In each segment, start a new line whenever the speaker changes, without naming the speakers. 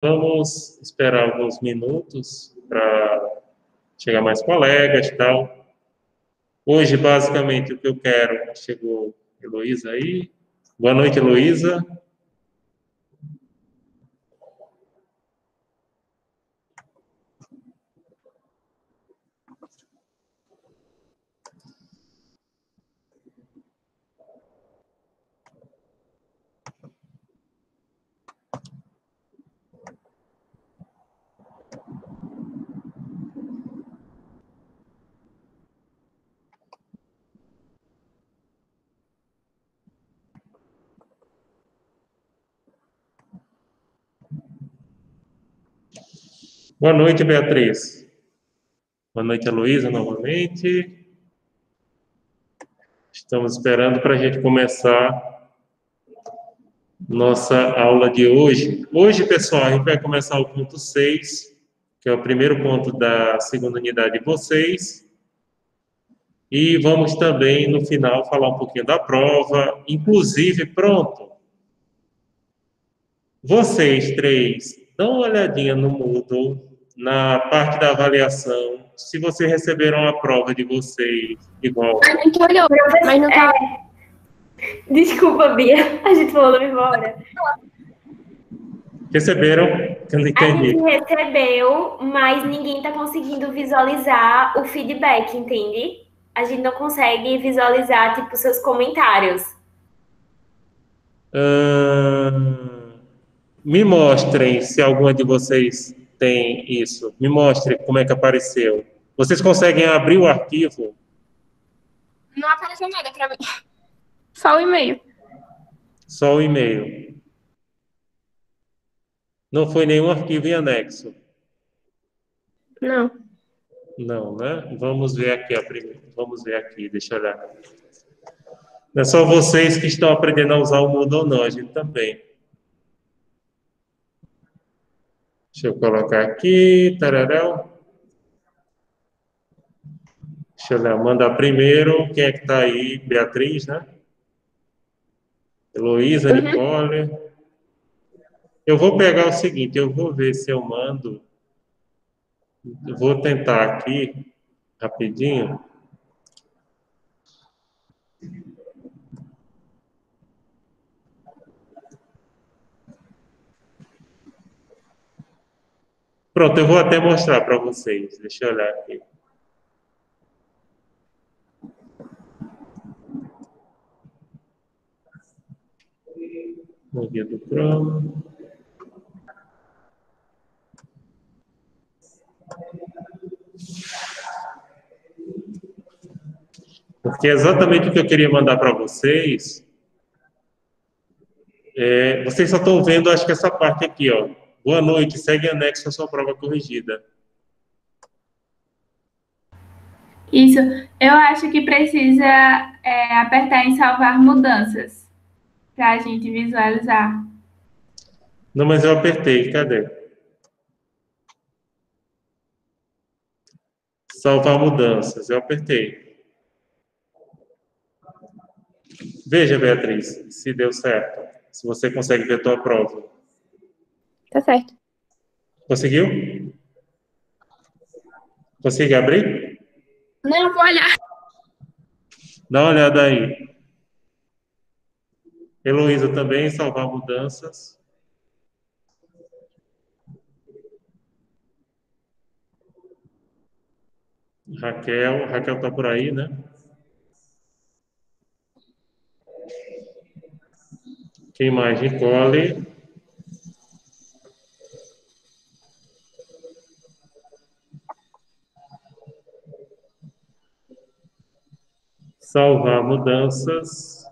Vamos esperar alguns minutos para chegar mais colegas e tal. Hoje, basicamente, o que eu quero... Chegou Heloísa aí. Boa noite, Heloísa. Boa noite, Beatriz. Boa noite, Heloísa, novamente. Estamos esperando para a gente começar nossa aula de hoje. Hoje, pessoal, a gente vai começar o ponto 6, que é o primeiro ponto da segunda unidade de vocês. E vamos também, no final, falar um pouquinho da prova. Inclusive, pronto. Vocês três, dão uma olhadinha no Moodle, na parte da avaliação, se vocês receberam a prova de vocês igual.
A gente olhou, mas não tá... Desculpa, Bia, a gente falou na mesma hora.
Receberam? Eu não entendi.
A gente recebeu, mas ninguém tá conseguindo visualizar o feedback, entende? A gente não consegue visualizar, tipo, seus comentários.
Me mostrem se alguma de vocês tem isso. Me mostrem como é que apareceu. Vocês conseguem abrir o arquivo?
Não apareceu nada pra mim. Só o e-mail.
Só o e-mail. Não foi nenhum arquivo em anexo?
Não.
Não, né? Vamos ver aqui a primeira. Vamos ver aqui, deixa eu olhar. Não é só vocês que estão aprendendo a usar o Moodle, não, a gente também. Deixa eu colocar aqui, tararéu. Deixa eu mandar primeiro. Quem é que está aí? Beatriz, né? Heloísa, Nicole. Eu vou pegar o seguinte, eu vou ver se eu mando. Eu vou tentar aqui, rapidinho. Pronto, eu vou até mostrar para vocês. Deixa eu olhar aqui. No guia do Chrome. Porque é exatamente o que eu queria mandar para vocês. Vocês só estão vendo, acho que essa parte aqui, ó. Boa noite, segue anexo a sua prova corrigida.
Isso. Eu acho que precisa apertar em salvar mudanças para a gente visualizar.
Não, mas eu apertei, cadê? Salvar mudanças, eu apertei. Veja, Beatriz, se deu certo. Se você consegue ver a tua prova.
Tá certo.
Conseguiu? Consegue abrir?
Não, vou olhar.
Dá uma olhada aí. Heloísa também, salvar mudanças. Raquel tá por aí, né? Quem mais? Nicole. Salvar mudanças.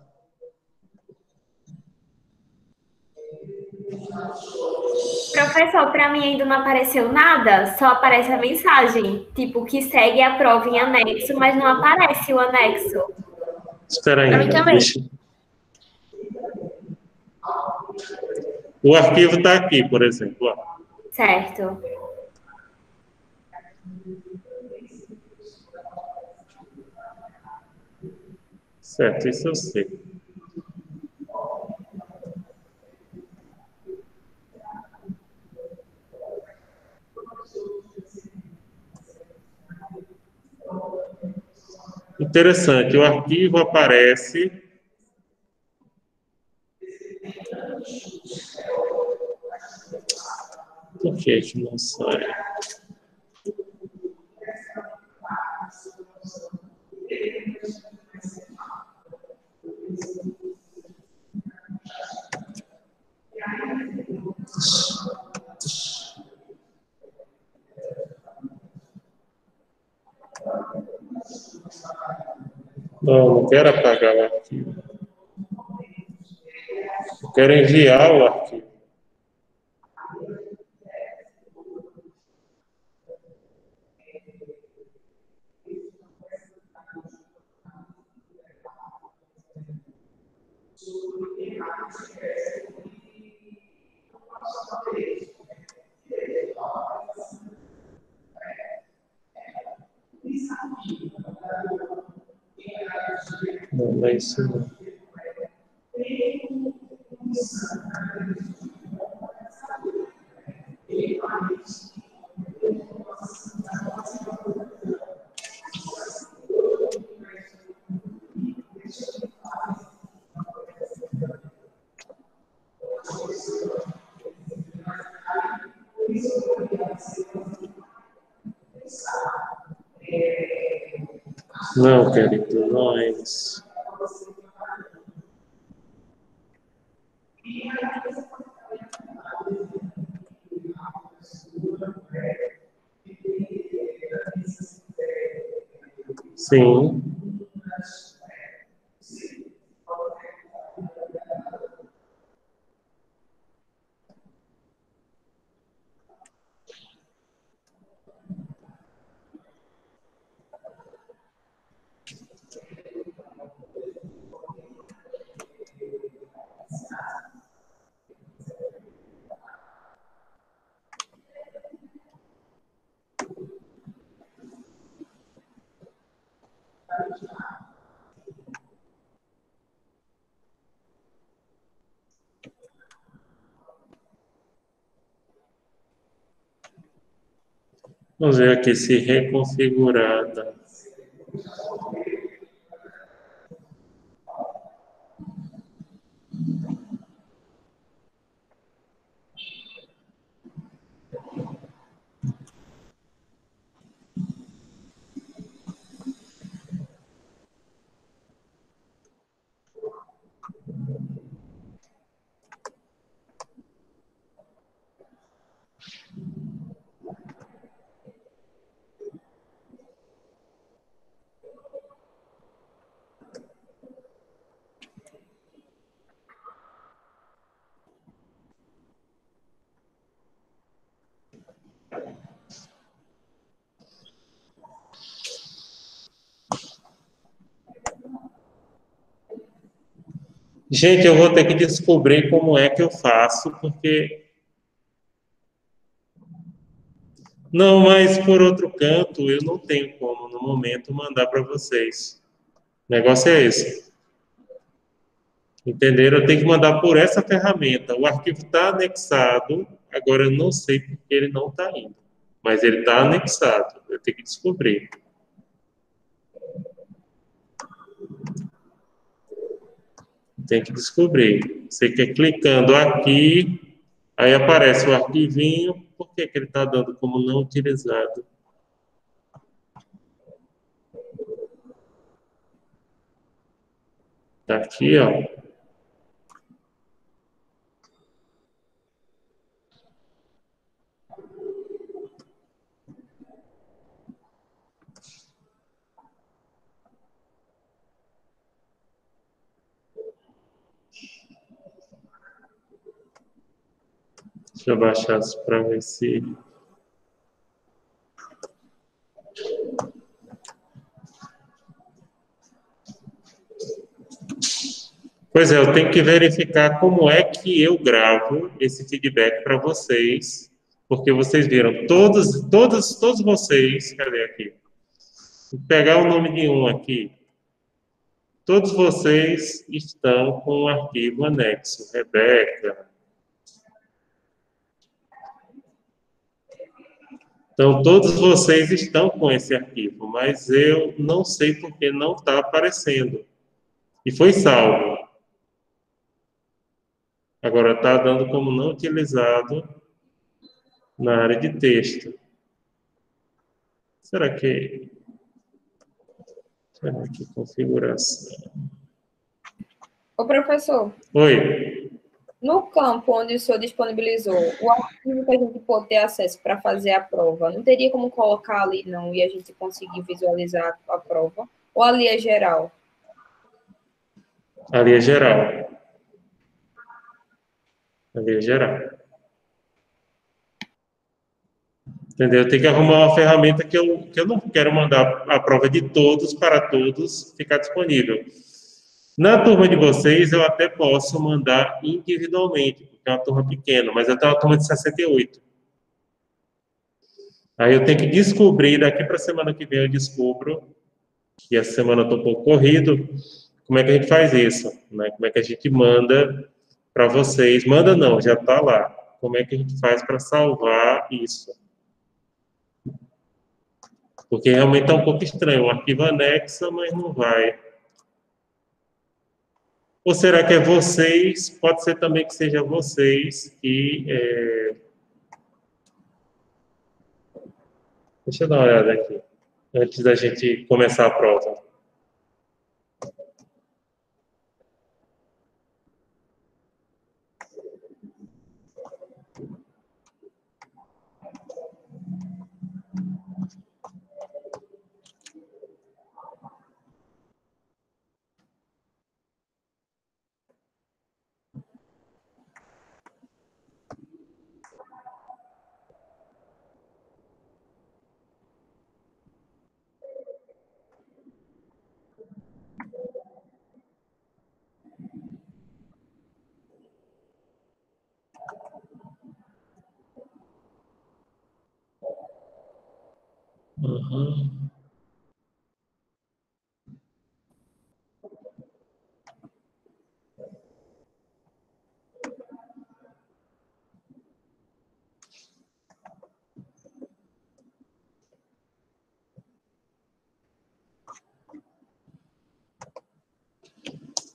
Professor, para mim ainda não apareceu nada, só aparece a mensagem, tipo, que segue a prova em anexo, mas não aparece o anexo.
Espera aí.
Para mim também.
O arquivo está aqui, por exemplo. Ó.
Certo.
Certo, isso eu sei. Interessante, o arquivo aparece. Por que não sai? Não quero apagar o arquivo. Eu quero enviar o arquivo. Não é isso não. Não, querido, não é isso. Sim. Vamos ver aqui se reconfigurada. Gente, eu vou ter que descobrir como é que eu faço, porque... Não, mas por outro canto, eu não tenho como, no momento, mandar para vocês. O negócio é esse. Entenderam? Eu tenho que mandar por essa ferramenta. O arquivo está anexado, agora eu não sei porque ele não está indo. Mas ele está anexado, eu tenho que descobrir. Tem que descobrir. Você quer clicando aqui, aí aparece o arquivinho. Por que ele está dando como não utilizado? Está aqui, ó. Deixa eu baixar isso para ver se... Pois é, eu tenho que verificar como é que eu gravo esse feedback para vocês, porque vocês viram, todos vocês, cadê aqui? Vou pegar o nome de um aqui. Todos vocês estão com o arquivo anexo. Rebeca. Então, todos vocês estão com esse arquivo, mas eu não sei porque não está aparecendo. E foi salvo. Agora está dando como não utilizado na área de texto. Será que configuração?
Ô, professor.
Oi.
No campo onde o senhor disponibilizou o arquivo que a gente pode ter acesso para fazer a prova, não teria como colocar ali, não, e a gente conseguir visualizar a prova? Ou ali é geral?
Ali é geral. Ali é geral. Entendeu? Tem que arrumar uma ferramenta que eu não quero mandar a prova de todos para todos ficar disponível. Na turma de vocês, eu até posso mandar individualmente, porque é uma turma pequena, mas eu tenho uma turma de 68. Aí eu tenho que descobrir, daqui para a semana que vem eu descubro, que essa semana eu estou um pouco corrido, como é que a gente faz isso, né? Como é que a gente manda para vocês. Manda não, já está lá. Como é que a gente faz para salvar isso? Porque realmente está um pouco estranho. O arquivo anexa, mas não vai. Ou será que é vocês? Pode ser também que seja vocês que... Deixa eu dar uma olhada aqui, antes da gente começar a prova. Uhum.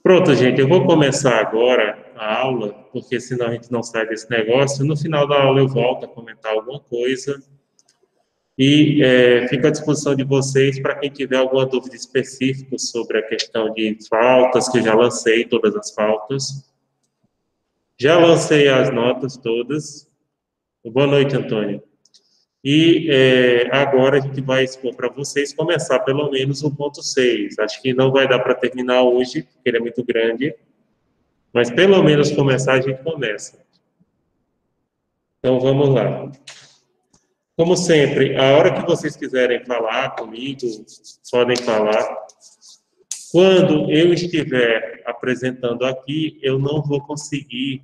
Pronto, gente, eu vou começar agora a aula, porque senão a gente não sai desse negócio. No final da aula eu volto a comentar alguma coisa. E fico à disposição de vocês para quem tiver alguma dúvida específica sobre a questão de faltas, que eu já lancei todas as faltas. Já lancei as notas todas. Boa noite, Antônio. E agora a gente vai expor para vocês, começar pelo menos o ponto 6. Acho que não vai dar para terminar hoje, porque ele é muito grande, mas pelo menos começar a gente começa. Então vamos lá. Como sempre, a hora que vocês quiserem falar comigo, podem falar. Quando eu estiver apresentando aqui, eu não vou conseguir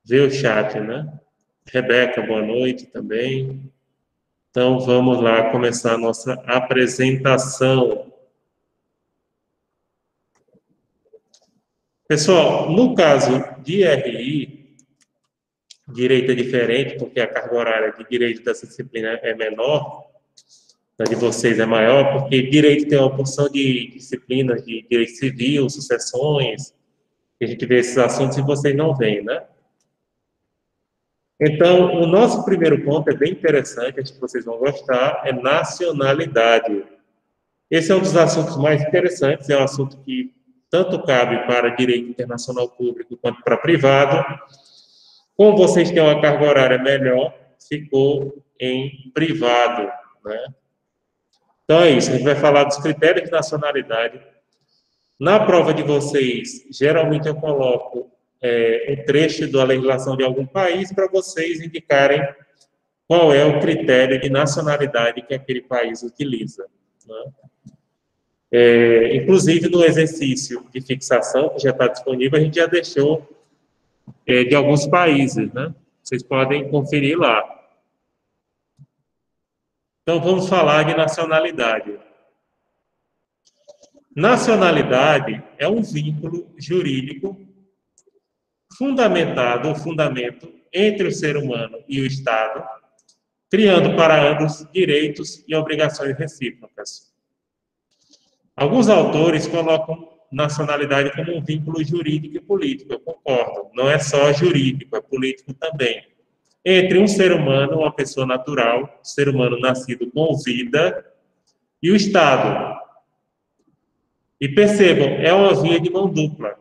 ver o chat, né? Rebeca, boa noite também. Então, vamos lá começar a nossa apresentação. Pessoal, no caso de RI, direito é diferente, porque a carga horária de direito dessa disciplina é menor, a de vocês é maior, porque direito tem uma porção de disciplinas de direito civil, sucessões, que a gente vê esses assuntos e vocês não veem, né? Então, o nosso primeiro ponto é bem interessante, acho que vocês vão gostar, é nacionalidade. Esse é um dos assuntos mais interessantes, é um assunto que tanto cabe para direito internacional público quanto para privado. Como vocês têm uma carga horária melhor, ficou em privado, né? Então é isso, a gente vai falar dos critérios de nacionalidade. Na prova de vocês, geralmente eu coloco um trecho da legislação de algum país para vocês indicarem qual é o critério de nacionalidade que aquele país utiliza, né? Inclusive, no exercício de fixação, que já está disponível, a gente já deixou de alguns países, né? Vocês podem conferir lá. Então, vamos falar de nacionalidade. Nacionalidade é um vínculo jurídico fundamento entre o ser humano e o Estado, criando para ambos direitos e obrigações recíprocas. Alguns autores colocam nacionalidade como um vínculo jurídico e político, eu concordo. Não é só jurídico, é político também. Entre um ser humano, uma pessoa natural, um ser humano nascido com vida, e o Estado. E percebam, é uma via de mão dupla.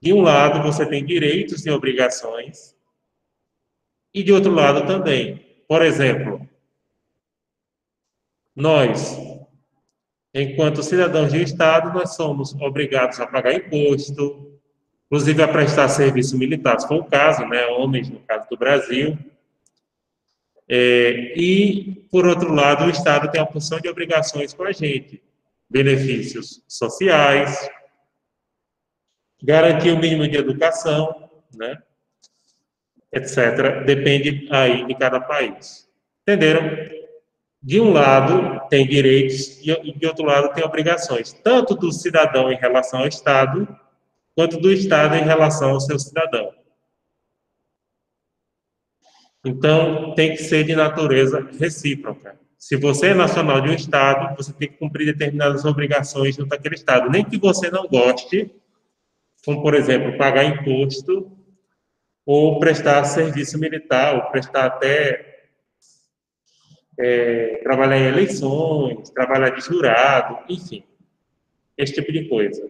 De um lado, você tem direitos e obrigações, e de outro lado também. Por exemplo, nós, enquanto cidadãos de Estado, nós somos obrigados a pagar imposto, inclusive a prestar serviço militar, se for o caso, né, homens, no caso do Brasil. E, por outro lado, o Estado tem a porção de obrigações com a gente, benefícios sociais, garantir o mínimo de educação, né, etc. Depende aí de cada país. Entenderam? De um lado tem direitos e de outro lado tem obrigações, tanto do cidadão em relação ao Estado, quanto do Estado em relação ao seu cidadão. Então, tem que ser de natureza recíproca. Se você é nacional de um Estado, você tem que cumprir determinadas obrigações junto àquele Estado, nem que você não goste, como, por exemplo, pagar imposto ou prestar serviço militar, ou prestar até trabalhar em eleições, trabalhar de jurado, enfim, esse tipo de coisa.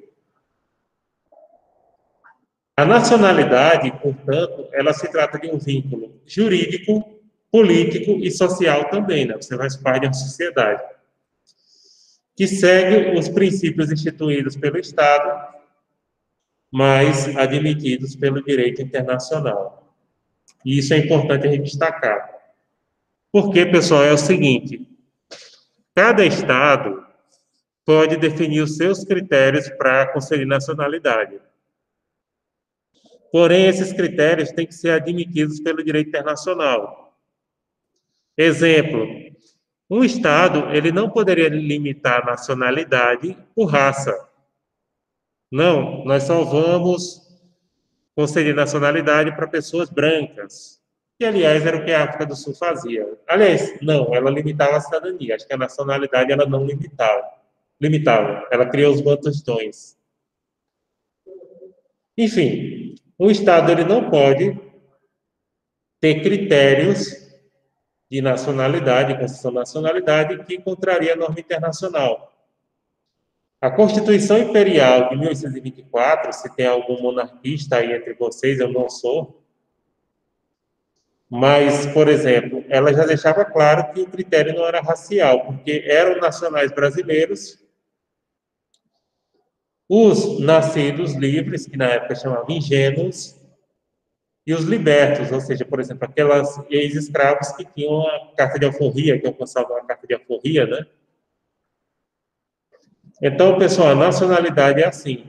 A nacionalidade, portanto, ela se trata de um vínculo jurídico, político e social também, né? Você faz parte de uma sociedade que segue os princípios instituídos pelo Estado, mas admitidos pelo direito internacional. E isso é importante a gente destacar. Porque, pessoal, é o seguinte, cada Estado pode definir os seus critérios para conceder nacionalidade. Porém, esses critérios têm que ser admitidos pelo direito internacional. Exemplo, um Estado, ele não poderia limitar a nacionalidade por raça. Não, nós só vamos conceder nacionalidade para pessoas brancas. Que, aliás, era o que a África do Sul fazia. Aliás, não, ela limitava a cidadania. Acho que a nacionalidade ela não limitava. Ela criou os bantustões. Enfim, o Estado ele não pode ter critérios de nacionalidade, de concessão de nacionalidade, que contraria a norma internacional. A Constituição Imperial de 1824, se tem algum monarquista aí entre vocês, eu não sou, mas, por exemplo, ela já deixava claro que o critério não era racial, porque eram nacionais brasileiros, os nascidos livres, que na época chamavam ingênuos, e os libertos, ou seja, por exemplo, aquelas ex-escravos que tinham a carta de alforria, que alcançavam a carta de alforria, né? Então, pessoal, a nacionalidade é assim.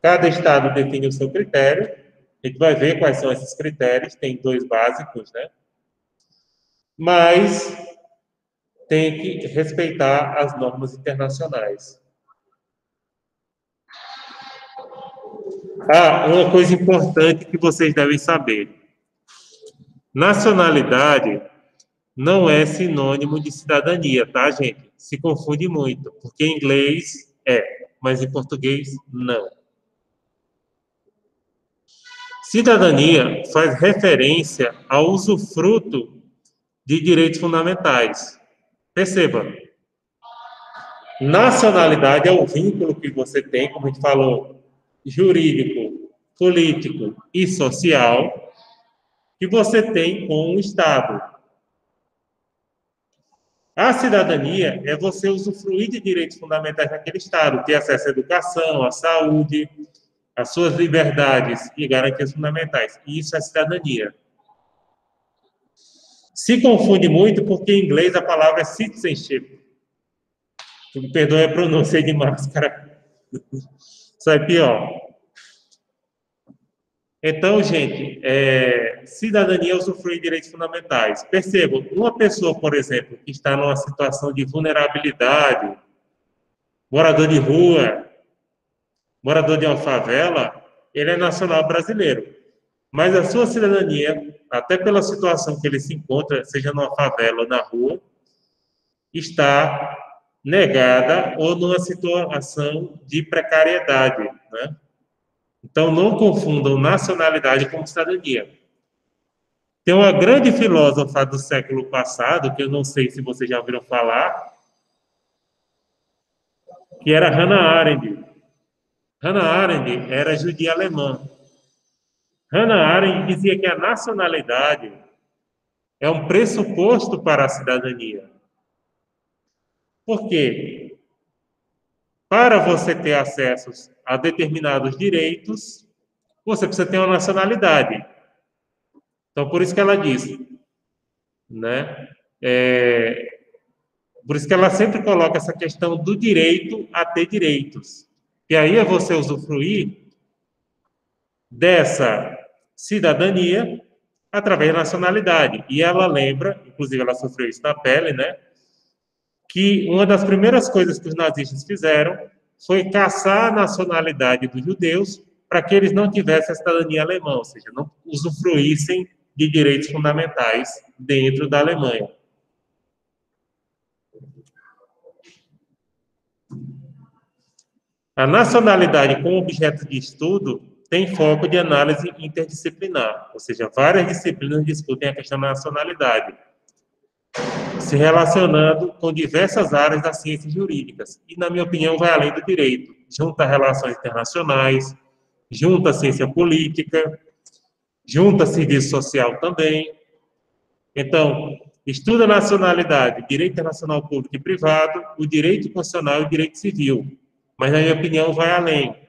Cada estado define o seu critério, a gente vai ver quais são esses critérios, tem 2 básicos, né? Mas tem que respeitar as normas internacionais. Uma coisa importante que vocês devem saber. Nacionalidade não é sinônimo de cidadania, tá, gente? Se confunde muito, porque em inglês é, mas em português não. Cidadania faz referência ao usufruto de direitos fundamentais. Perceba, nacionalidade é o vínculo que você tem, como a gente falou, jurídico, político e social, que você tem com o Estado. A cidadania é você usufruir de direitos fundamentais naquele Estado, ter acesso à educação, à saúde, às suas liberdades e garantias fundamentais. E isso é cidadania. Se confunde muito porque em inglês a palavra é citizenship. Me perdoe a pronúncia de máscara. Sai pior. Então, gente, cidadania é usufruir de direitos fundamentais. Percebam, uma pessoa, por exemplo, que está numa situação de vulnerabilidade, morador de rua, morador de uma favela, ele é nacional brasileiro. Mas a sua cidadania, até pela situação que ele se encontra, seja numa favela ou na rua, está negada ou numa situação de precariedade, né? Então, não confundam nacionalidade com cidadania. Tem uma grande filósofa do século passado, que eu não sei se vocês já ouviram falar, que era Hannah Arendt. Hannah Arendt era judia alemã. Hannah Arendt dizia que a nacionalidade é um pressuposto para a cidadania. Por quê? Para você ter acesso a determinados direitos, você precisa ter uma nacionalidade. Então, por isso que ela diz, né? Por isso que ela sempre coloca essa questão do direito a ter direitos. E aí é você usufruir dessa cidadania através da nacionalidade. E ela lembra, inclusive ela sofreu isso na pele, né? Que uma das primeiras coisas que os nazistas fizeram foi caçar a nacionalidade dos judeus para que eles não tivessem a cidadania alemã, ou seja, não usufruíssem de direitos fundamentais dentro da Alemanha. A nacionalidade como objeto de estudo tem foco de análise interdisciplinar, ou seja, várias disciplinas discutem a questão da nacionalidade, se relacionando com diversas áreas das ciências jurídicas. E, na minha opinião, vai além do direito. Junta relações internacionais, junta ciência política, junta serviço social também. Então, estuda nacionalidade, direito internacional público e privado, o direito constitucional e o direito civil. Mas, na minha opinião, vai além.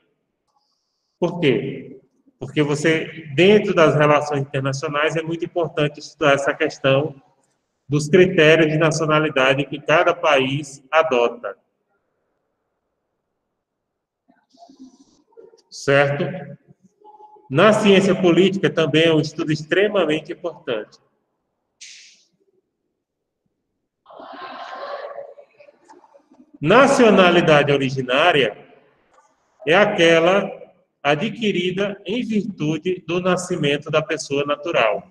Por quê? Porque você, dentro das relações internacionais, é muito importante estudar essa questão dos critérios de nacionalidade que cada país adota. Certo? Na ciência política também é um estudo extremamente importante. Nacionalidade originária é aquela adquirida em virtude do nascimento da pessoa natural.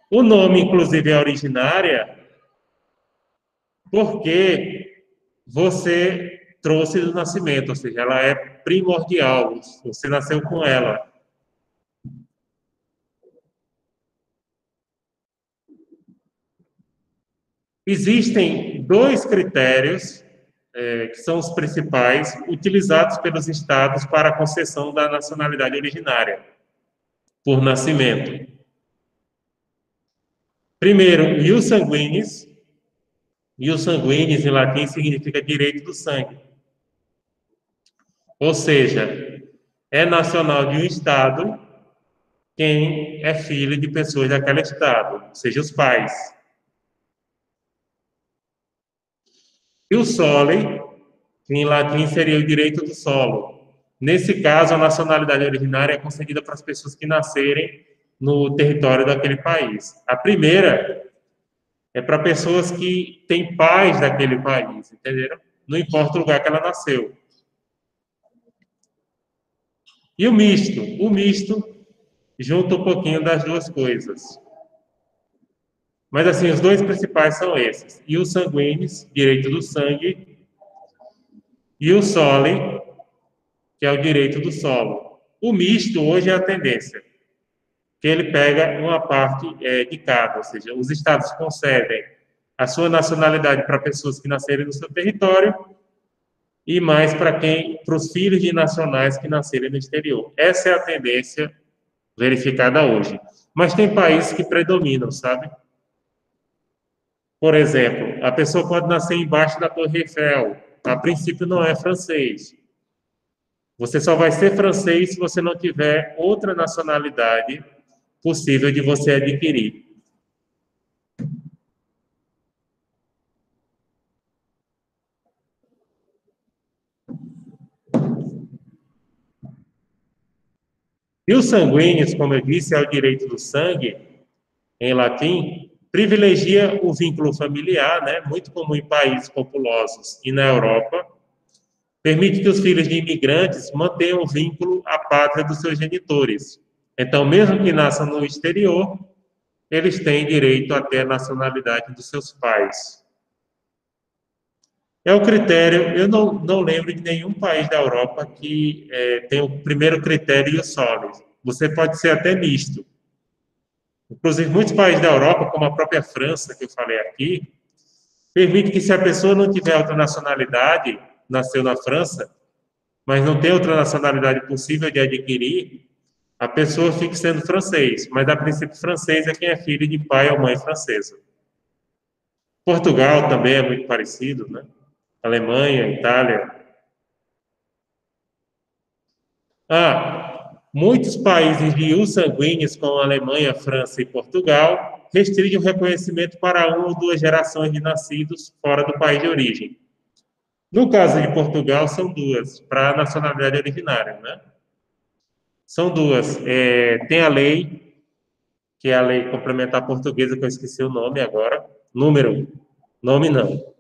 O nome, inclusive, é originária porque você trouxe do nascimento, ou seja, ela é primordial, você nasceu com ela. Existem dois critérios, que são os principais, utilizados pelos estados para a concessão da nacionalidade originária, por nascimento. Primeiro, ius sanguinis. Ius sanguinis, em latim, significa direito do sangue. Ou seja, é nacional de um estado quem é filho de pessoas daquele estado, ou seja, os pais. Ius soli, que em latim seria o direito do solo. Nesse caso, a nacionalidade originária é concedida para as pessoas que nascerem no território daquele país. A primeira é para pessoas que têm pais daquele país, entenderam? Não importa o lugar que ela nasceu. E o misto? O misto junta um pouquinho das duas coisas. Mas, assim, os dois principais são esses. Ius sanguinis, direito do sangue, e o soli, que é o direito do solo. O misto, hoje, é a tendência, que ele pega uma parte de cada, ou seja, os estados concedem a sua nacionalidade para pessoas que nascerem no seu território e mais para os filhos de nacionais que nascerem no exterior. Essa é a tendência verificada hoje. Mas tem países que predominam, sabe? Por exemplo, a pessoa pode nascer embaixo da Torre Eiffel. A princípio não é francês. Você só vai ser francês se você não tiver outra nacionalidade possível de você adquirir. E os sanguíneos, como eu disse, é o direito do sangue, em latim, privilegia o vínculo familiar, né, muito comum em países populosos e na Europa, permite que os filhos de imigrantes mantenham o vínculo à pátria dos seus genitores. Então, mesmo que nasçam no exterior, eles têm direito a ter a nacionalidade dos seus pais. É o critério, eu não lembro de nenhum país da Europa que tem o primeiro critério ius soli. Você pode ser até misto. Inclusive, muitos países da Europa, como a própria França, que eu falei aqui, permite que se a pessoa não tiver outra nacionalidade, nasceu na França, mas não tem outra nacionalidade possível de adquirir, a pessoa fica sendo francês, mas a princípio francês é quem é filho de pai ou mãe francesa. Portugal também é muito parecido, né? Alemanha, Itália. Muitos países de ius sanguíneos, como a Alemanha, França e Portugal, restringem o reconhecimento para uma ou duas gerações de nascidos fora do país de origem. No caso de Portugal, são duas, para a nacionalidade originária, né? São duas. Tem a lei, que é a lei complementar portuguesa, que eu esqueci o nome agora. Nome não.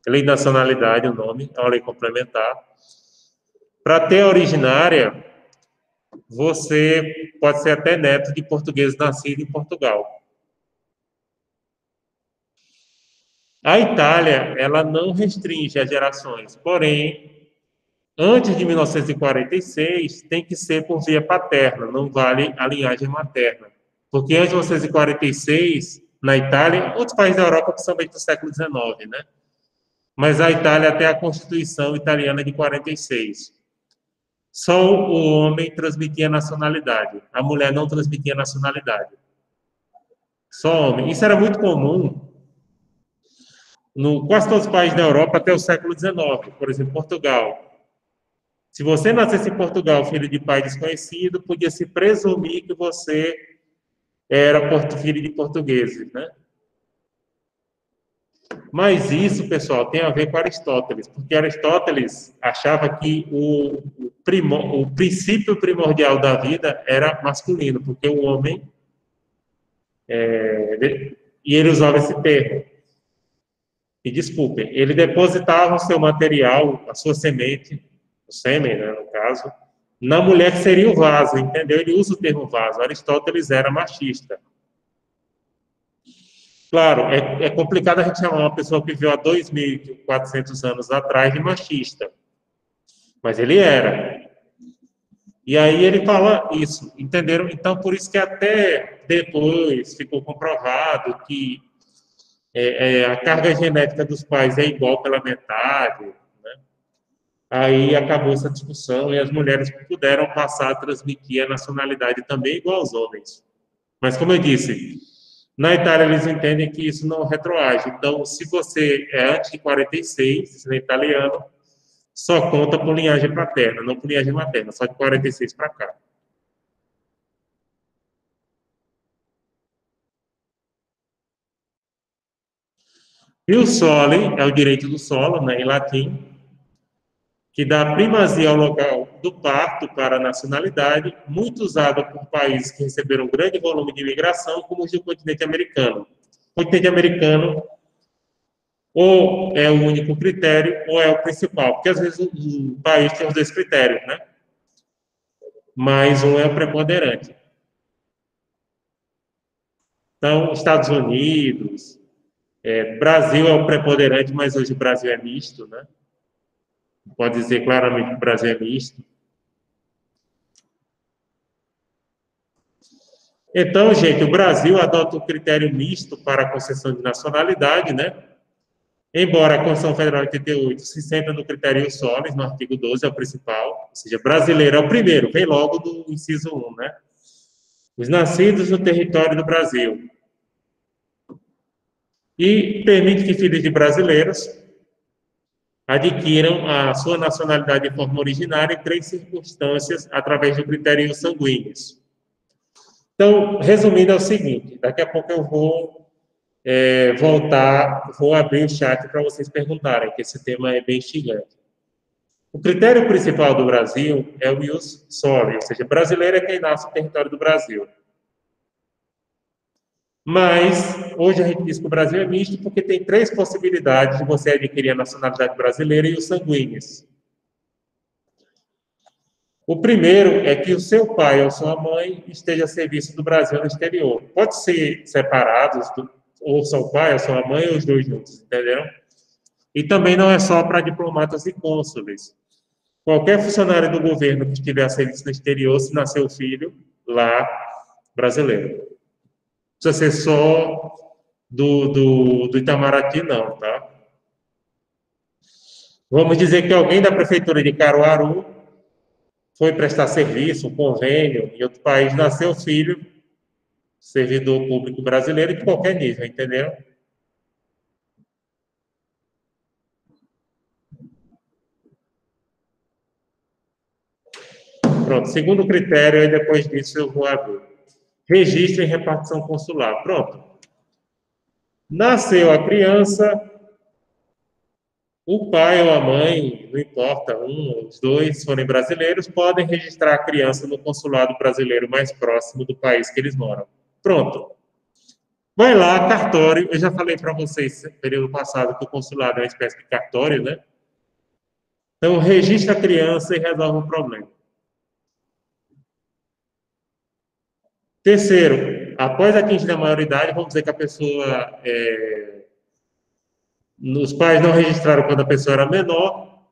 Lei de nacionalidade, o nome, é uma lei complementar. Para ter a originária, você pode ser até neto de português nascido em Portugal. A Itália, ela não restringe as gerações, porém, antes de 1946, tem que ser por via paterna, não vale a linhagem materna. Porque antes de 1946, na Itália, outros países da Europa, principalmente do século XIX, né? Mas a Itália até a Constituição italiana de 46. Só o homem transmitia nacionalidade, a mulher não transmitia nacionalidade. Só homem. Isso era muito comum no quase todos os países da Europa até o século XIX, por exemplo, Portugal. Se você nascesse em Portugal, filho de pai desconhecido, podia se presumir que você era filho de portugueses, né? Mas isso, pessoal, tem a ver com Aristóteles, porque Aristóteles achava que o princípio primordial da vida era masculino, porque o homem... e ele usava esse termo. E desculpem, ele depositava o seu material, a sua semente, o sêmen, né, no caso, na mulher que seria o vaso, entendeu? Ele usa o termo vaso. Aristóteles era machista. Claro, é complicado a gente chamar uma pessoa que viveu há 2.400 anos atrás de machista. Mas ele era. E aí ele fala isso, entenderam? Então, por isso que até depois ficou comprovado que a carga genética dos pais é igual pela metade, né? Aí acabou essa discussão e as mulheres puderam passar a transmitir a nacionalidade também igual aos homens. Mas, como eu disse, na Itália eles entendem que isso não retroage. Então, se você é antes de 46, se é italiano, só conta por linhagem paterna, não por linhagem materna, só de 46 para cá. Ius soli é o direito do solo, né, em latim, que dá primazia ao local do parto para a nacionalidade, muito usado por países que receberam um grande volume de imigração, como os do continente americano. O continente americano ou é o único critério ou é o principal, porque às vezes o país tem os dois critérios, né? Mas um é o preponderante. Então, Estados Unidos, Brasil é o preponderante, mas hoje o Brasil é misto, né? Pode dizer claramente que o Brasil é misto. Então, gente, o Brasil adota o critério misto para a concessão de nacionalidade, né? Embora a Constituição Federal de 88 se centra no critério ius soli, no artigo 12, é o principal, ou seja, brasileiro é o primeiro, vem logo do inciso 1, né? Os nascidos no território do Brasil. E permite que filhos de brasileiros adquiram a sua nacionalidade de forma originária em 3 circunstâncias através do critério sanguíneo. Então, resumindo, é o seguinte, daqui a pouco eu vou vou abrir o chat para vocês perguntarem, que esse tema é bem instigante. O critério principal do Brasil é o ius soli, ou seja, brasileiro é quem nasce no território do Brasil. Mas, hoje a gente diz que o Brasil é misto porque tem 3 possibilidades de você adquirir a nacionalidade brasileira e os sanguíneos. O primeiro é que o seu pai ou sua mãe esteja a serviço do Brasil no exterior. Pode ser separados, ou seu pai ou sua mãe, ou os dois juntos, entenderam? E também não é só para diplomatas e cônsules. Qualquer funcionário do governo que estiver a serviço no exterior, se nasceu filho lá, brasileiro. Não precisa ser só do Itamaraty, não, tá? Vamos dizer que alguém da prefeitura de Caruaru foi prestar serviço, um convênio, em outro país, nasceu filho, servidor público brasileiro de qualquer nível, entenderam? Pronto, segundo critério, aí depois disso eu vou abrir. Registro e repartição consular. Pronto. Nasceu a criança, o pai ou a mãe, não importa, um ou os dois, se forem brasileiros, podem registrar a criança no consulado brasileiro mais próximo do país que eles moram. Pronto. Vai lá, cartório. Eu já falei para vocês no período passado que o consulado é uma espécie de cartório, né? Então, registra a criança e resolve o problema. Terceiro, após atingir a maioridade, vamos dizer que a pessoa... os pais não registraram quando a pessoa era menor,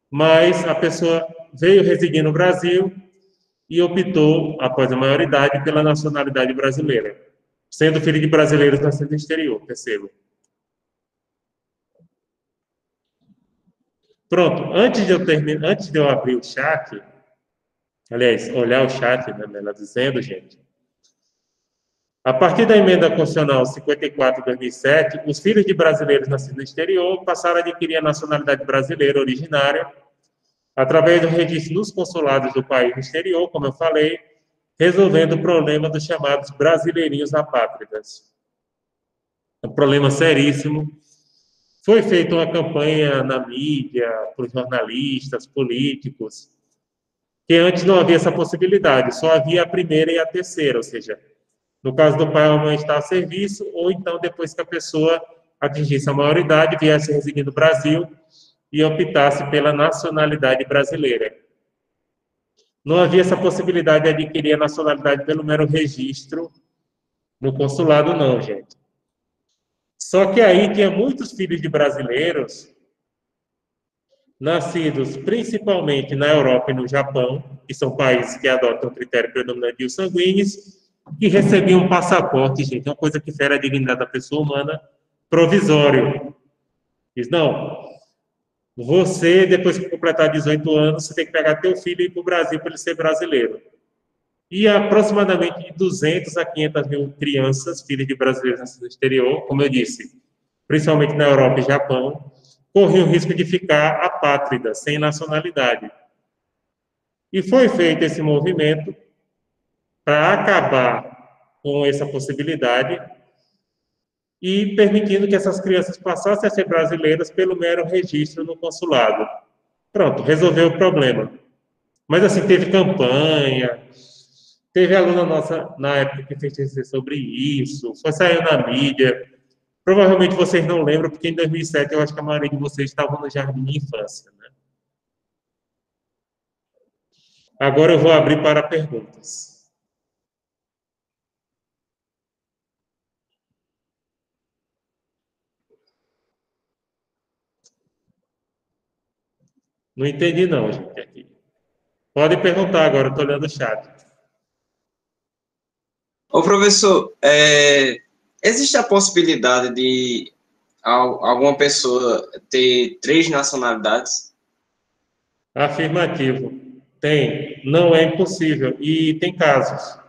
mas a pessoa veio residir no Brasil e optou, após a maioridade, pela nacionalidade brasileira, sendo filho de brasileiros nascidos no exterior, perceba. Pronto, antes de eu abrir o chat, aliás, olhar o chat, né, melhor dizendo, gente, a partir da emenda constitucional 54 de 2007, os filhos de brasileiros nascidos no exterior passaram a adquirir a nacionalidade brasileira originária através do registro nos consulados do país no exterior, como eu falei, resolvendo o problema dos chamados brasileirinhos apátridas. É um problema seríssimo. Foi feita uma campanha na mídia, por jornalistas, políticos, que antes não havia essa possibilidade, só havia a primeira e a terceira, ou seja, no caso do pai ou mãe estar a serviço, ou então depois que a pessoa atingisse a maioridade, viesse residir no Brasil e optasse pela nacionalidade brasileira. Não havia essa possibilidade de adquirir a nacionalidade pelo mero registro no consulado, não, gente. Só que aí tinha muitos filhos de brasileiros nascidos principalmente na Europa e no Japão, que são países que adotam o critério predominante de sanguíneos, que recebiam um passaporte, gente, é uma coisa que fere a dignidade da pessoa humana, provisório. Diz, não, você, depois que completar 18 anos, você tem que pegar teu filho e ir para o Brasil para ele ser brasileiro. E aproximadamente de 200 a 500 mil crianças, filhos de brasileiros nascidos no exterior, como eu disse, principalmente na Europa e Japão, corriam o risco de ficar apátrida, sem nacionalidade. E foi feito esse movimento para acabar com essa possibilidade e permitindo que essas crianças passassem a ser brasileiras pelo mero registro no consulado. Pronto, resolveu o problema. Mas, assim, teve campanha, teve aluna nossa, na época, que fez TCC sobre isso, foi saindo na mídia. Provavelmente vocês não lembram, porque em 2007 eu acho que a maioria de vocês estavam no jardim de infância, né? Agora eu vou abrir para perguntas. Não entendi não, gente, aqui. Pode perguntar agora, estou olhando o chat.
Ô, professor, existe a possibilidade de alguma pessoa ter 3 nacionalidades?
Afirmativo. Tem. Não é impossível. E tem casos.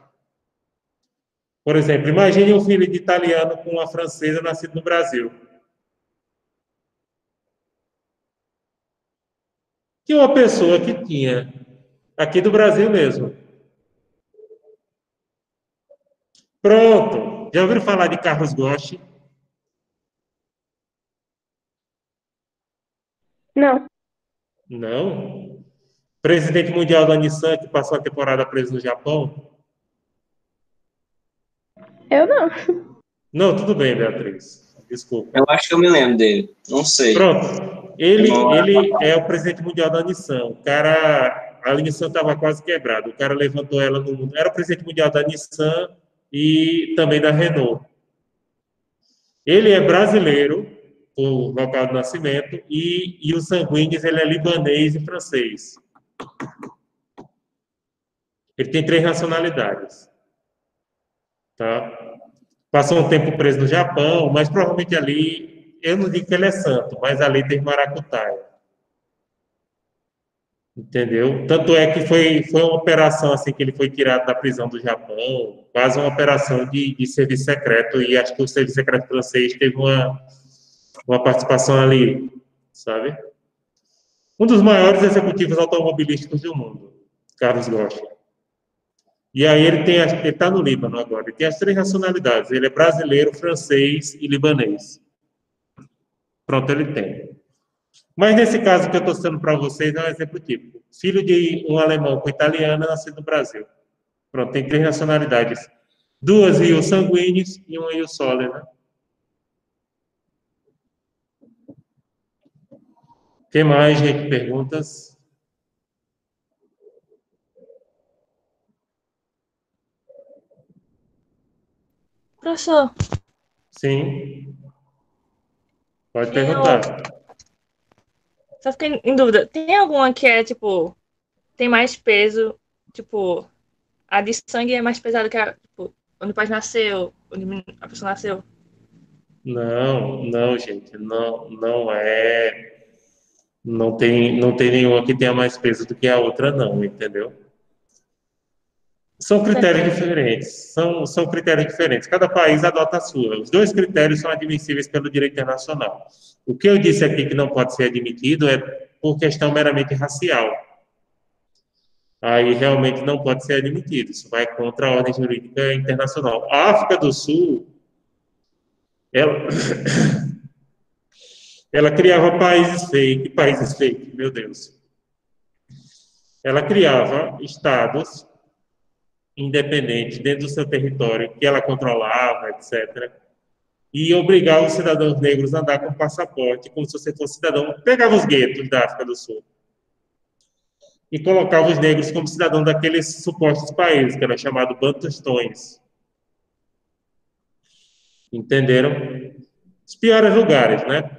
Por exemplo, imagine um filho de italiano com uma francesa nascido no Brasil. Que uma pessoa que tinha, aqui do Brasil mesmo. Pronto. Já ouviram falar de Carlos Ghosn?
Não.
Não? Presidente mundial da Nissan, que passou a temporada preso no Japão?
Eu não.
Não, tudo bem, Beatriz. Desculpa.
Eu acho que eu me lembro dele. Não sei.
Pronto. Ele é o presidente mundial da Nissan. O cara a Nissan estava quase quebrada. O cara levantou ela no mundo. Era o presidente mundial da Nissan e também da Renault. Ele é brasileiro, por local de nascimento, e o Sanguíneos, ele é libanês e francês. Ele tem 3 nacionalidades. Tá? Passou um tempo preso no Japão, mas provavelmente ali, eu não digo que ele é santo, mas ali tem maracutaia. Entendeu? Tanto é que foi uma operação assim que ele foi tirado da prisão do Japão, quase uma operação de serviço secreto, e acho que o serviço secreto francês teve uma participação ali, sabe? Um dos maiores executivos automobilísticos do mundo, Carlos Ghosn. E aí ele está no Líbano agora, ele tem as 3 nacionalidades, ele é brasileiro, francês e libanês. Pronto, ele tem. Mas nesse caso que eu estou citando para vocês é um exemplo típico. Filho de um alemão com italiana, nascido no Brasil. Pronto, tem 3 nacionalidades. 2 rios sanguíneos e 1 rio sole, né? O que mais, gente? Perguntas?
Professor,
Sim. Pode
eu
perguntar.
só fiquei em dúvida. Tem alguma que é, tipo, tem mais peso, tipo, a de sangue é mais pesada que a, tipo, onde o pai nasceu, onde a pessoa nasceu?
Não, gente. Não é. Não tem nenhuma que tenha mais peso do que a outra, não, entendeu? São critérios diferentes. São critérios diferentes. Cada país adota a sua. Os 2 critérios são admissíveis pelo direito internacional. O que eu disse aqui que não pode ser admitido é por questão meramente racial. Aí realmente não pode ser admitido. Isso vai contra a ordem jurídica internacional. A África do Sul, ela, ela criava países fake, meu Deus. Ela criava estados independentes dentro do seu território, que ela controlava, etc. E obrigava os cidadãos negros a andar com passaporte, como se você fosse cidadão. Pegava os guetos da África do Sul e colocava os negros como cidadão daqueles supostos países, que era chamado Bantustões. Entenderam? Os piores lugares, né?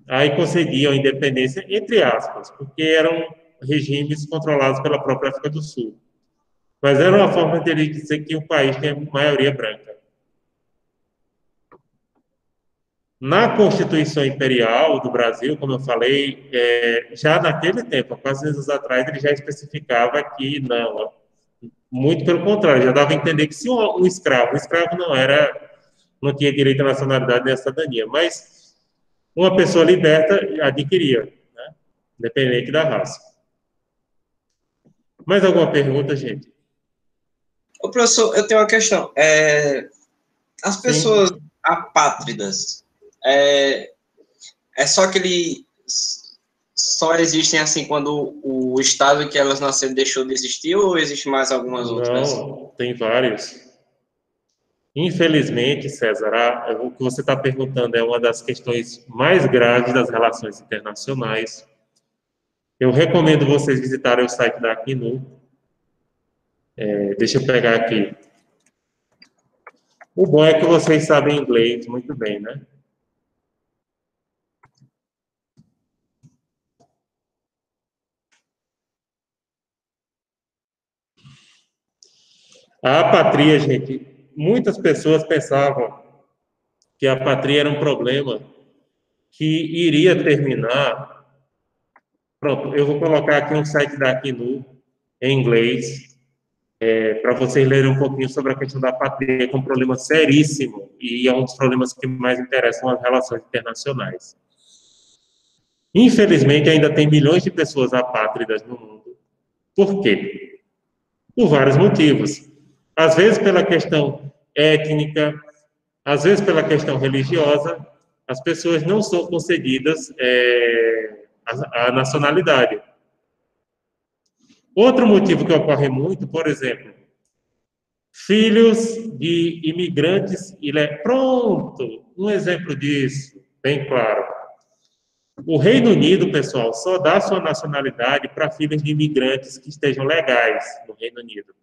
Aí concediam independência, entre aspas, porque eram regimes controlados pela própria África do Sul. Mas era uma forma de dizer que o país tem maioria branca. Na Constituição Imperial do Brasil, como eu falei, já naquele tempo, há quase anos atrás, ele já especificava que não, muito pelo contrário, já dava a entender que se um escravo não tinha direito à nacionalidade nem à cidadania, mas uma pessoa liberta adquiria, né? Independente da raça. Mais alguma pergunta, gente?
Ô, professor, eu tenho uma questão. As pessoas apátridas, só que só existem assim quando o estado em que elas nasceram deixou de existir, ou existe mais algumas outras?
Não, tem vários. Infelizmente, César, o que você está perguntando é uma das questões mais graves das relações internacionais. Eu recomendo vocês visitarem o site da Acnu. Deixa eu pegar aqui. O bom é que vocês sabem inglês muito bem, né? A apatria, gente, muitas pessoas pensavam que a apatria era um problema que iria terminar. Pronto, eu vou colocar aqui um site da Acnu em inglês, para vocês lerem um pouquinho sobre a questão da apatria, que é um problema seríssimo e é um dos problemas que mais interessam as relações internacionais. Infelizmente, ainda tem milhões de pessoas apátridas no mundo. Por quê? Por vários motivos. Às vezes pela questão étnica, às vezes pela questão religiosa, as pessoas não são concedidas a nacionalidade. Outro motivo que ocorre muito, por exemplo, filhos de imigrantes. Pronto, um exemplo disso, bem claro. O Reino Unido, pessoal, só dá sua nacionalidade para filhos de imigrantes que estejam legais no Reino Unido.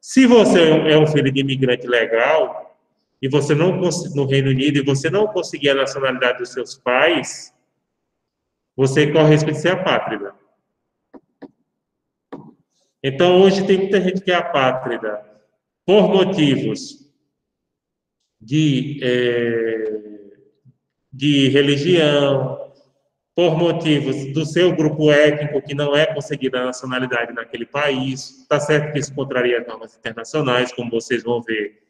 Se você é um filho de imigrante legal e você não no Reino Unido e você não conseguir a nacionalidade dos seus pais, você corre risco de ser apátrida. Então, hoje tem muita gente que é apátrida por motivos de religião, por motivos do seu grupo étnico que não é conseguida a nacionalidade naquele país. Está certo que isso contraria as normas internacionais, como vocês vão ver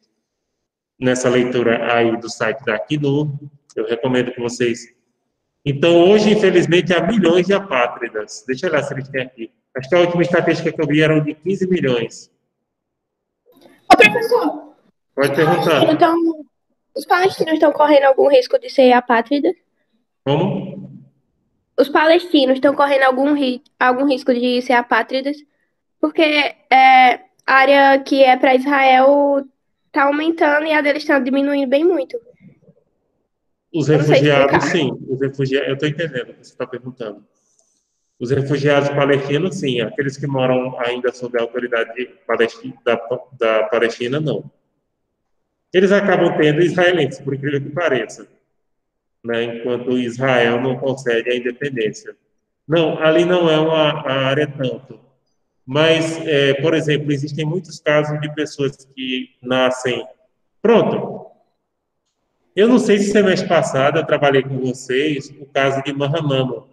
nessa leitura aí do site da Acnur. Eu recomendo que vocês... Então, hoje, infelizmente, há milhões de apátridas. Deixa eu olhar se eles têm aqui. Acho que a última estatística que eu vi era de 15 milhões.
Ô, professor,
Pode perguntar.
os palestinos estão correndo algum risco de ser apátridas?
Como?
Os palestinos estão correndo algum risco de ser apátridas? Porque a área que é para Israel está aumentando e a deles está diminuindo bem muito.
Os
Eu não sei explicar.
refugiados, sim. Os refugiados, eu estou entendendo o que você está perguntando. Os refugiados palestinos, sim. Aqueles que moram ainda sob a autoridade da Palestina, não. Eles acabam tendo israelenses, por incrível que pareça, né? Enquanto Israel não concede a independência. Não, ali não é uma área tanto. Mas, por exemplo, existem muitos casos de pessoas que nascem... Pronto. Eu não sei se semestre passado eu trabalhei com vocês o caso de Mahamama,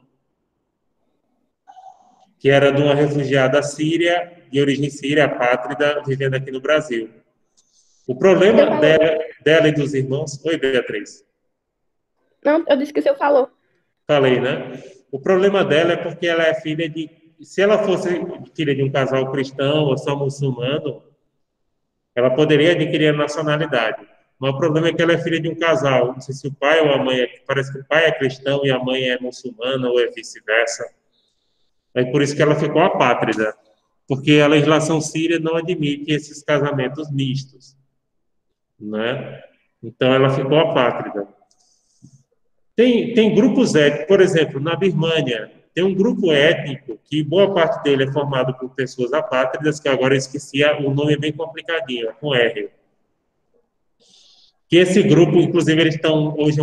que era de uma refugiada síria, de origem síria, apátrida, vivendo aqui no Brasil. O problema dela e dos irmãos... Oi, Beatriz.
Não, eu disse que o senhor falou.
Falei, né? O problema dela é porque ela é filha de... Se ela fosse filha de um casal cristão ou só muçulmano, ela poderia adquirir a nacionalidade. Mas o problema é que ela é filha de um casal. Não sei se o pai ou a mãe... Parece que o pai é cristão e a mãe é muçulmana ou é vice-versa. É por isso que ela ficou apátrida. Porque a legislação síria não admite esses casamentos mistos, né? Então, ela ficou apátrida. Tem grupos étnicos, por exemplo, na Birmânia, tem um grupo étnico que boa parte dele é formado por pessoas apátridas, que agora eu esqueci, o nome é bem complicadinho, é com R. Que esse grupo, inclusive, eles estão, hoje,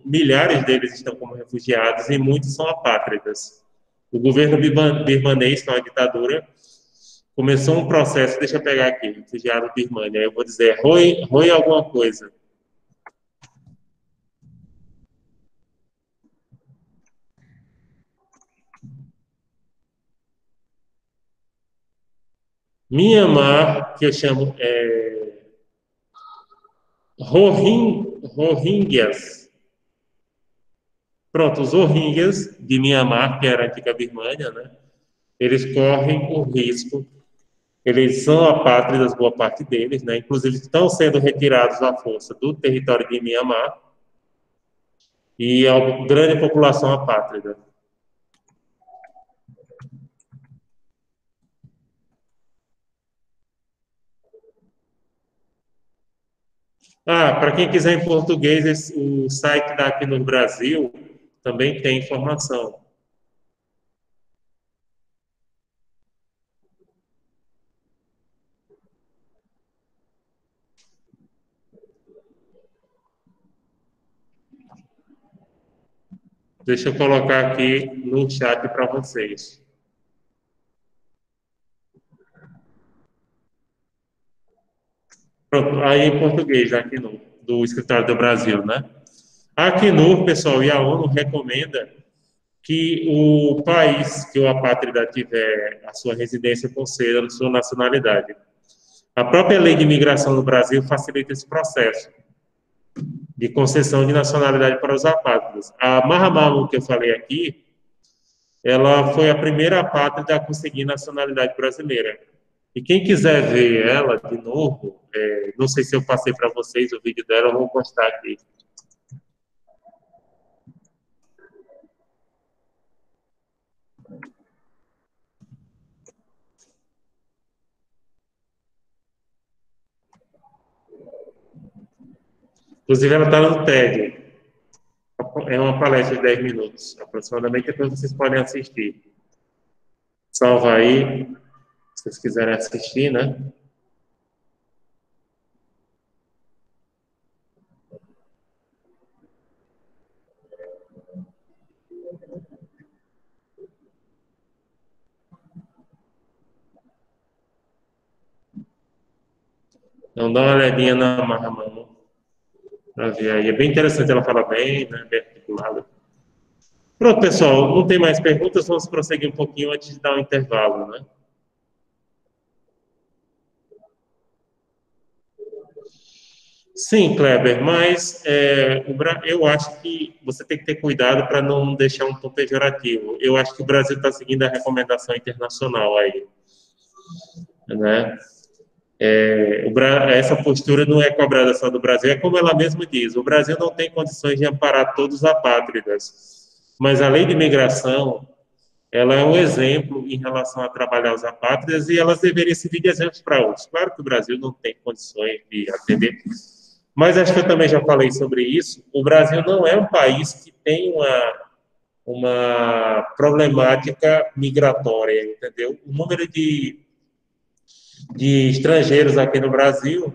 milhares deles estão como refugiados e muitos são apátridas. O governo birmanês, que é uma ditadura, começou um processo, deixa eu pegar aqui, refugiado Birmânia, eu vou dizer, Roi alguma coisa. Mianmar, que eu chamo Rohingyas. Pronto, os Rohingyas de Mianmar, que era a antiga Birmânia, né? Eles correm o risco, eles são apátridas, boa parte deles, né? Inclusive estão sendo retirados à força do território de Mianmar e é uma grande população apátrida. Para quem quiser em português, o site da Aqui no Brasil também tem informação. Deixa eu colocar aqui no chat para vocês. Pronto, aí em português, aqui do Escritório do Brasil, né? A Acnur, pessoal, e a ONU recomenda que o país que o apátrida tiver a sua residência conceda a sua nacionalidade. A própria lei de imigração no Brasil facilita esse processo de concessão de nacionalidade para os apátridas. A Mahamama, que eu falei aqui, ela foi a primeira apátrida a conseguir nacionalidade brasileira. E quem quiser ver ela de novo, não sei se eu passei para vocês o vídeo dela, eu vou postar aqui. Inclusive, ela está no TED. é uma palestra de 10 minutos, aproximadamente, depois vocês podem assistir. Salva aí, se vocês quiserem assistir, né? Então, dá uma olhadinha na Mahamama, para ver aí. É bem interessante, ela fala bem, né? Bem articulada. Pronto, pessoal, não tem mais perguntas, vamos prosseguir um pouquinho antes de dar um intervalo, né? Sim, Kleber, mas eu acho que você tem que ter cuidado para não deixar um tom pejorativo. Eu acho que o Brasil está seguindo a recomendação internacional aí, né? Essa postura não é cobrada só do Brasil, é como ela mesma diz, o Brasil não tem condições de amparar todos os apátridas, mas a lei de imigração, ela é um exemplo em relação a trabalhar os apátridas e elas deveriam servir de exemplo para outros. Claro que o Brasil não tem condições de atender, mas acho que eu também já falei sobre isso, o Brasil não é um país que tem uma problemática migratória, entendeu? O número de estrangeiros aqui no Brasil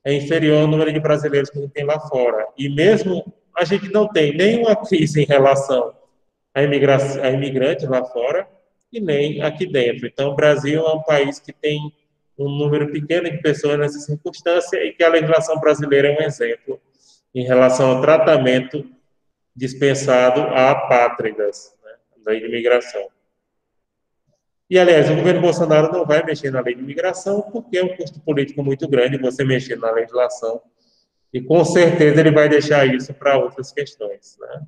é inferior ao número de brasileiros que a gente tem lá fora. E mesmo a gente não tem nenhuma crise em relação a imigrantes lá fora e nem aqui dentro. Então, o Brasil é um país que tem um número pequeno de pessoas nessa circunstância e que a legislação brasileira é um exemplo em relação ao tratamento dispensado a apátridas, né, da lei de imigração. E, aliás, o governo Bolsonaro não vai mexer na lei de imigração porque é um custo político muito grande você mexer na legislação e, com certeza, ele vai deixar isso para outras questões, né?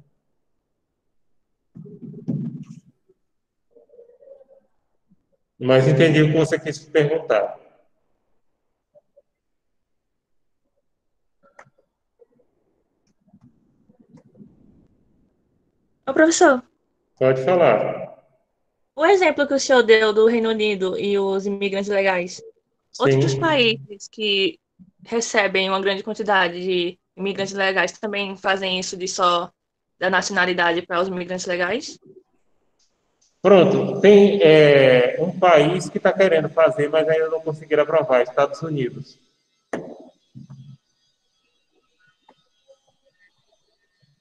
Mas entendi o que você quis perguntar.
Ô, professor,
Pode falar.
o exemplo que o senhor deu do Reino Unido e os imigrantes legais, outros
Sim.
países que recebem uma grande quantidade de imigrantes legais também fazem isso de só da nacionalidade para os imigrantes legais?
Pronto, tem um país que está querendo fazer, mas ainda não conseguiram aprovar, Estados Unidos.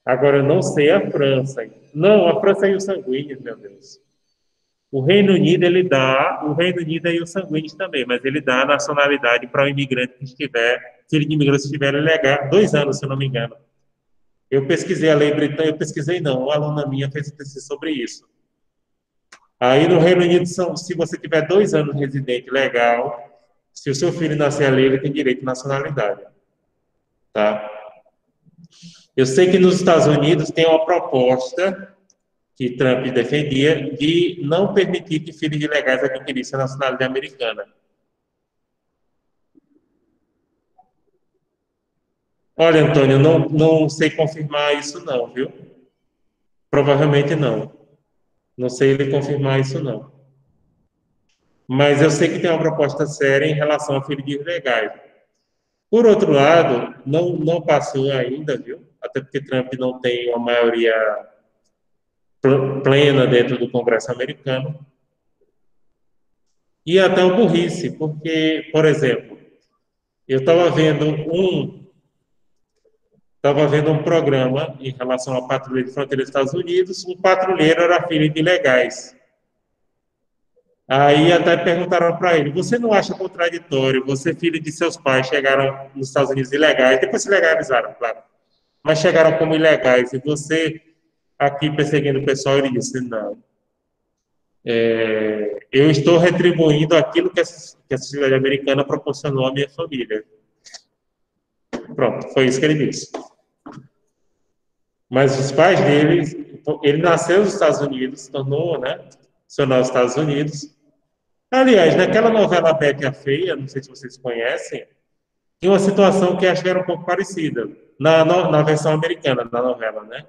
Agora, eu não sei a França. Não, a França e os sanguíneos, meu Deus. O Reino Unido e os sanguíneos também, mas ele dá a nacionalidade para o imigrante que estiver, se ele de imigrante estiver ilegal, 2 anos, se eu não me engano. Eu pesquisei a lei britânica, uma aluna minha fez TCC sobre isso. Aí no Reino Unido, se você tiver 2 anos residente legal, se o seu filho nascer ali, ele tem direito à nacionalidade. Tá? Eu sei que nos Estados Unidos tem uma proposta que Trump defendia de não permitir que filhos de ilegais adquirissem a nacionalidade americana. Olha, Antônio, não sei confirmar isso não, viu? Provavelmente não. Não sei ele confirmar isso não. Mas eu sei que tem uma proposta séria em relação a filhos de ilegais. Por outro lado, não passou ainda, viu? Até porque Trump não tem uma maioria plena dentro do Congresso americano. E até o burrice, porque, por exemplo, eu estava vendo um programa em relação à patrulha de fronteira dos Estados Unidos, um patrulheiro era filho de ilegais. Aí até perguntaram para ele, você não acha contraditório, você filho de seus pais chegaram nos Estados Unidos ilegais, depois se legalizaram, claro, mas chegaram como ilegais, e você aqui perseguindo o pessoal? Ele disse, não. Eu estou retribuindo aquilo que a sociedade americana proporcionou à minha família. Pronto, foi isso que ele disse. Mas os pais dele, ele nasceu nos Estados Unidos, se tornou, né, nacional dos Estados Unidos. Aliás, naquela novela Betty a Feia, não sei se vocês conhecem, tinha uma situação que acho que era um pouco parecida, na versão americana da novela, né?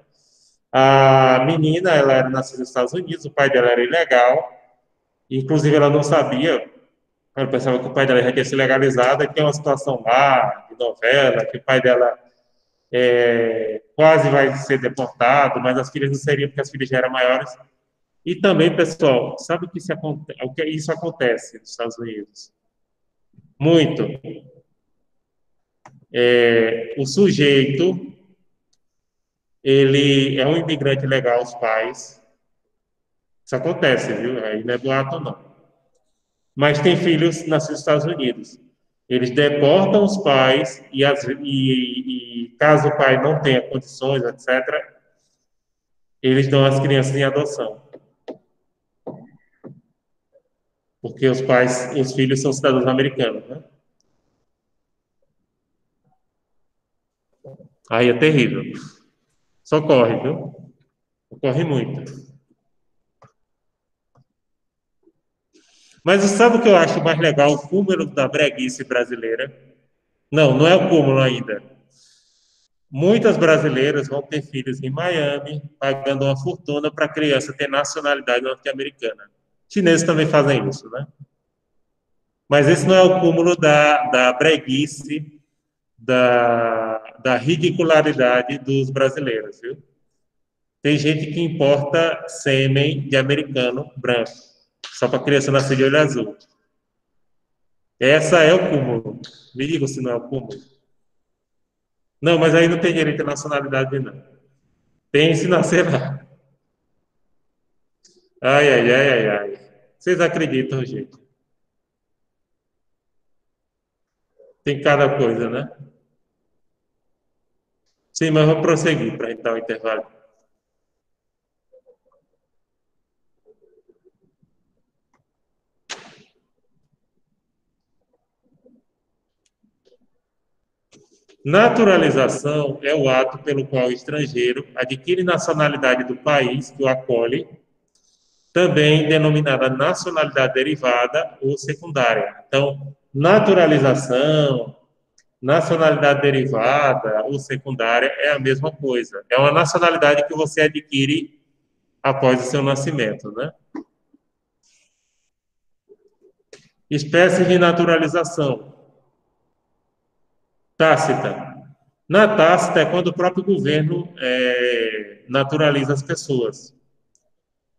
A menina, ela era nascida nos Estados Unidos, o pai dela era ilegal, inclusive ela não sabia, ela pensava que o pai dela já tinha se legalizado, e tem uma situação lá, de novela, que o pai dela quase vai ser deportado, mas as filhas não seriam porque as filhas já eram maiores. E também, pessoal, sabe o que isso acontece nos Estados Unidos? Muito. O sujeito, ele é um imigrante legal, os pais. Isso acontece, viu? Aí não é boato, não. Mas tem filhos nascidos nos Estados Unidos. Eles deportam os pais e caso o pai não tenha condições, etc., eles dão as crianças em adoção. Porque os filhos são cidadãos americanos, né? Aí é terrível. Socorre, viu? Ocorre muito. Mas sabe o que eu acho mais legal? O cúmulo da breguice brasileira. Não, não é o cúmulo ainda. Muitas brasileiras vão ter filhos em Miami, pagando uma fortuna para a criança ter nacionalidade norte-americana. Chineses também fazem isso, né? Mas esse não é o cúmulo da breguice, da ridicularidade dos brasileiros, viu? Tem gente que importa sêmen de americano branco, só para a criança nascer de olho azul. Essa é o cúmulo. Me diga se não é o cúmulo. Não, mas aí não tem direito à nacionalidade, não. Tem se nascer lá. Ai, ai, ai, ai, ai. Vocês acreditam, gente? Tem cada coisa, né? Sim, mas vamos prosseguir para a gente dar um intervalo. Naturalização é o ato pelo qual o estrangeiro adquire nacionalidade do país que o acolhe, também denominada nacionalidade derivada ou secundária. Então, naturalização, nacionalidade derivada ou secundária é a mesma coisa. É uma nacionalidade que você adquire após o seu nascimento, né? Espécies de naturalização. Tácita. Na tácita é quando o próprio governo naturaliza as pessoas.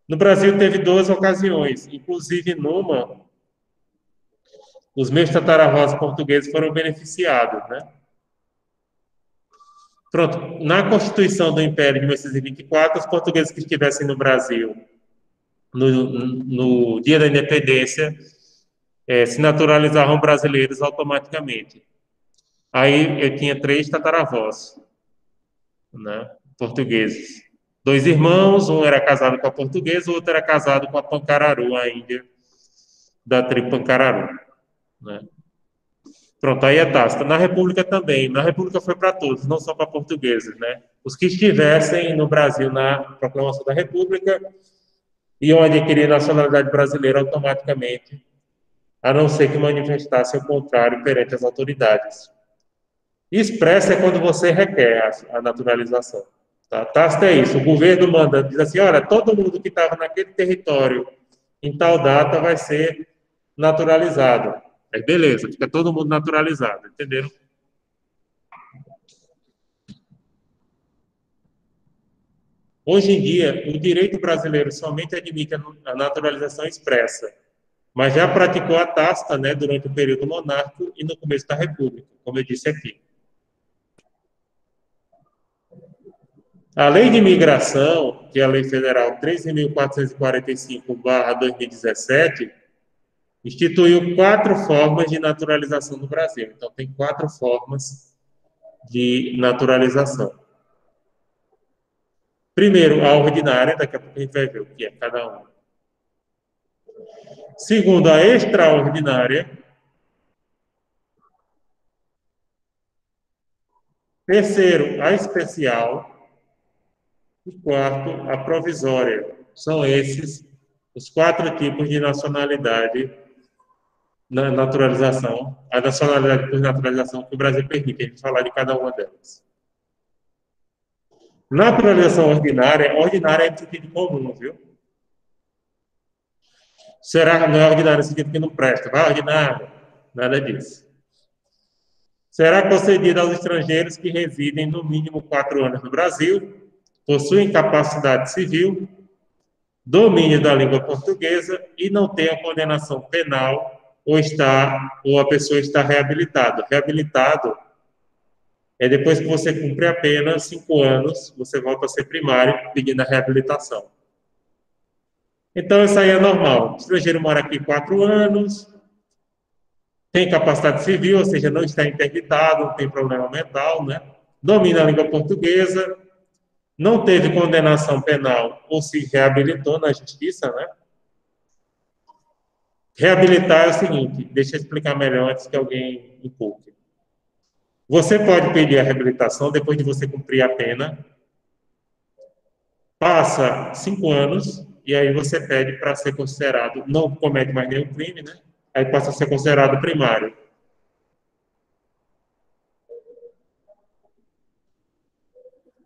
No Brasil teve 2 ocasiões, inclusive numa, os meus tataravós portugueses foram beneficiados, né? Pronto, na Constituição do Império de 1824, os portugueses que estivessem no Brasil no dia da independência se naturalizavam brasileiros automaticamente. Aí eu tinha 3 tataravós, né, portugueses. 2 irmãos, um era casado com a portuguesa, o outro era casado com a Pancararu, a índia da tribo Pancararu, né? Pronto, aí é tácita. Na República também. Na República foi para todos, não só para portugueses, né? Os que estivessem no Brasil na proclamação da República iam adquirir nacionalidade brasileira automaticamente, a não ser que manifestasse o contrário perante as autoridades. Expressa é quando você requer a naturalização. Tá? Tácita é isso. O governo manda, diz assim, olha, todo mundo que estava naquele território em tal data vai ser naturalizado. Aí beleza, fica todo mundo naturalizado, entenderam? Hoje em dia, o direito brasileiro somente admite a naturalização expressa, mas já praticou a tácita, né, durante o período monárquico e no começo da República, como eu disse aqui. A Lei de Imigração, que é a Lei Federal 13.445/2017, instituiu 4 formas de naturalização no Brasil. Então, tem 4 formas de naturalização. Primeiro, a ordinária, daqui a pouco a gente vai ver o que é cada uma. Segundo, a extraordinária. Terceiro, a especial. E quarto, a provisória. São esses os 4 tipos de nacionalidade na naturalização, a nacionalidade por naturalização que o Brasil permite. A gente falar de cada uma delas. Naturalização ordinária é no sentido comum, viu? Será que não é ordinário no sentido que não presta? Vai ordinário? Nada disso. Será concedida aos estrangeiros que residem no mínimo 4 anos no Brasil, possuem capacidade civil, domínio da língua portuguesa e não tenha condenação penal ou a pessoa está reabilitado. Reabilitado é depois que você cumpre a pena, 5 anos, você volta a ser primário pedindo a reabilitação. Então, isso aí é normal. O estrangeiro mora aqui 4 anos, tem capacidade civil, ou seja, não está interditado, não tem problema mental, né? Domina a língua portuguesa, não teve condenação penal ou se reabilitou na justiça, né? Reabilitar é o seguinte, deixa eu explicar melhor antes que alguém inculque. Você pode pedir a reabilitação depois de você cumprir a pena, passa 5 anos, e aí você pede para ser considerado, não comete mais nenhum crime, né? Aí passa a ser considerado primário.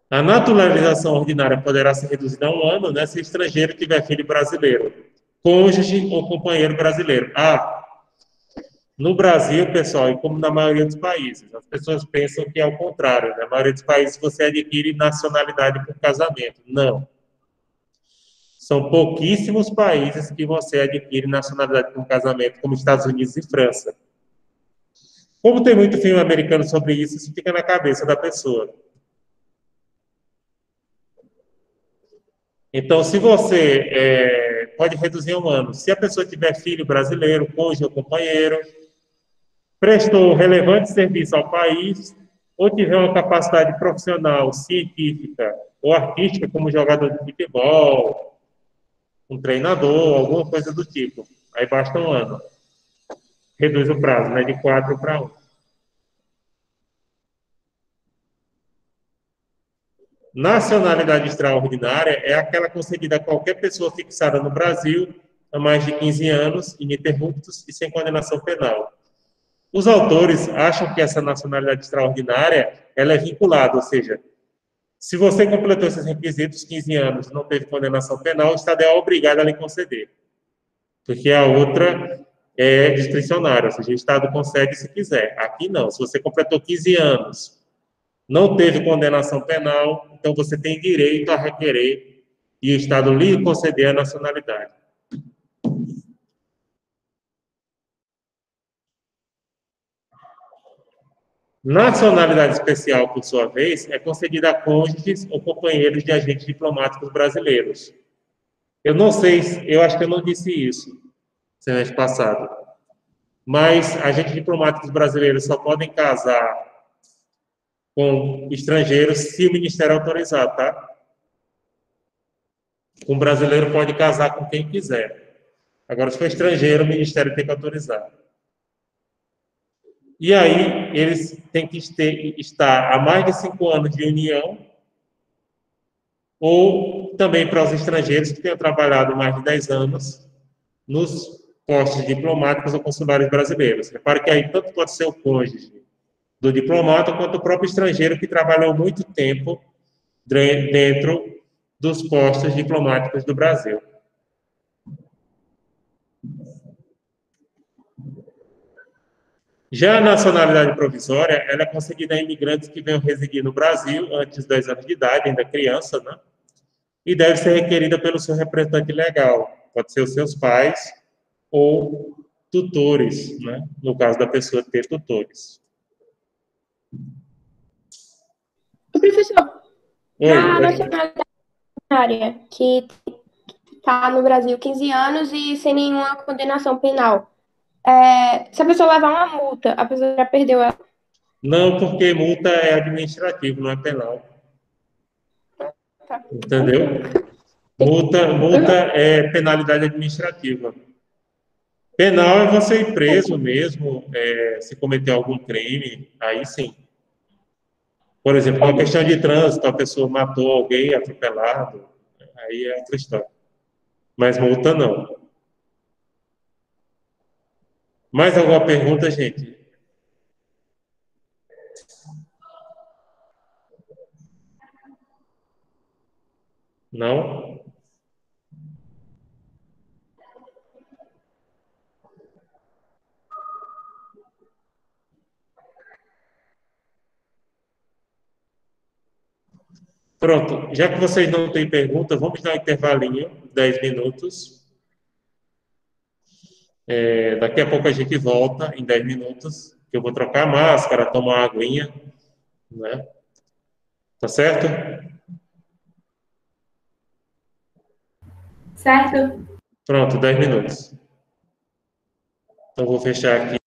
A naturalização ordinária poderá ser reduzida a 1 ano, né, se o estrangeiro tiver filho brasileiro, cônjuge ou companheiro brasileiro. No Brasil, pessoal, e como na maioria dos países, as pessoas pensam que é o contrário. Na maioria dos países você adquire nacionalidade por casamento. Não. São pouquíssimos países que você adquire nacionalidade por casamento, como Estados Unidos e França. Como tem muito filme americano sobre isso, isso fica na cabeça da pessoa. Então, se você pode reduzir 1 ano, se a pessoa tiver filho brasileiro, cônjuge ou companheiro, prestou relevante serviço ao país, ou tiver uma capacidade profissional, científica ou artística, como jogador de futebol, um treinador, alguma coisa do tipo. Aí basta 1 ano. Reduz o prazo, né, de 4 para 1. Nacionalidade extraordinária é aquela concedida a qualquer pessoa fixada no Brasil há mais de 15 anos, ininterruptos e sem condenação penal. Os autores acham que essa nacionalidade extraordinária ela é vinculada, ou seja, se você completou esses requisitos, 15 anos, não teve condenação penal, o Estado é obrigado a lhe conceder. Porque a outra é discricionária, ou seja, o Estado concede se quiser. Aqui não, se você completou 15 anos, não teve condenação penal, então você tem direito a requerer e o Estado lhe conceder a nacionalidade. Nacionalidade especial, por sua vez, é concedida a cônjuges ou companheiros de agentes diplomáticos brasileiros. Eu não sei, eu acho que eu não disse isso semestre passado, mas agentes diplomáticos brasileiros só podem casar com estrangeiros se o Ministério autorizar, tá? Com brasileiro pode casar com quem quiser. Agora, se for estrangeiro, o Ministério tem que autorizar. E aí, eles têm que estar há mais de 5 anos de união, ou também para os estrangeiros que tenham trabalhado mais de 10 anos nos postos diplomáticos ou consulares brasileiros. Repare que aí tanto pode ser o cônjuge do diplomata, quanto o próprio estrangeiro que trabalhou muito tempo dentro dos postos diplomáticos do Brasil. Já a nacionalidade provisória, ela é concedida a imigrantes que venham residir no Brasil antes dos 10 anos de idade, ainda criança, né? E deve ser requerida pelo seu representante legal. Pode ser os seus pais ou tutores, né? No caso da pessoa ter tutores.
O professor,
Oi,
na
pode...
nacionalidade área que está no Brasil 15 anos e sem nenhuma condenação penal, se a pessoa levar uma multa, a pessoa já perdeu ela?
Não, porque multa é administrativo, não é penal.
Tá.
Entendeu? Multa é penalidade administrativa. Penal é você ir preso mesmo, se cometer algum crime, aí sim. Por exemplo, uma questão de trânsito, a pessoa matou alguém atropelado, aí é outra história. Mas multa não. Mais alguma pergunta, gente? Não? Pronto, já que vocês não têm pergunta, vamos dar um intervalinho, 10 minutos. Daqui a pouco a gente volta, em 10 minutos, que eu vou trocar a máscara, tomar uma aguinha, né? Tá certo?
Certo?
Pronto, 10 minutos. Então, vou fechar aqui.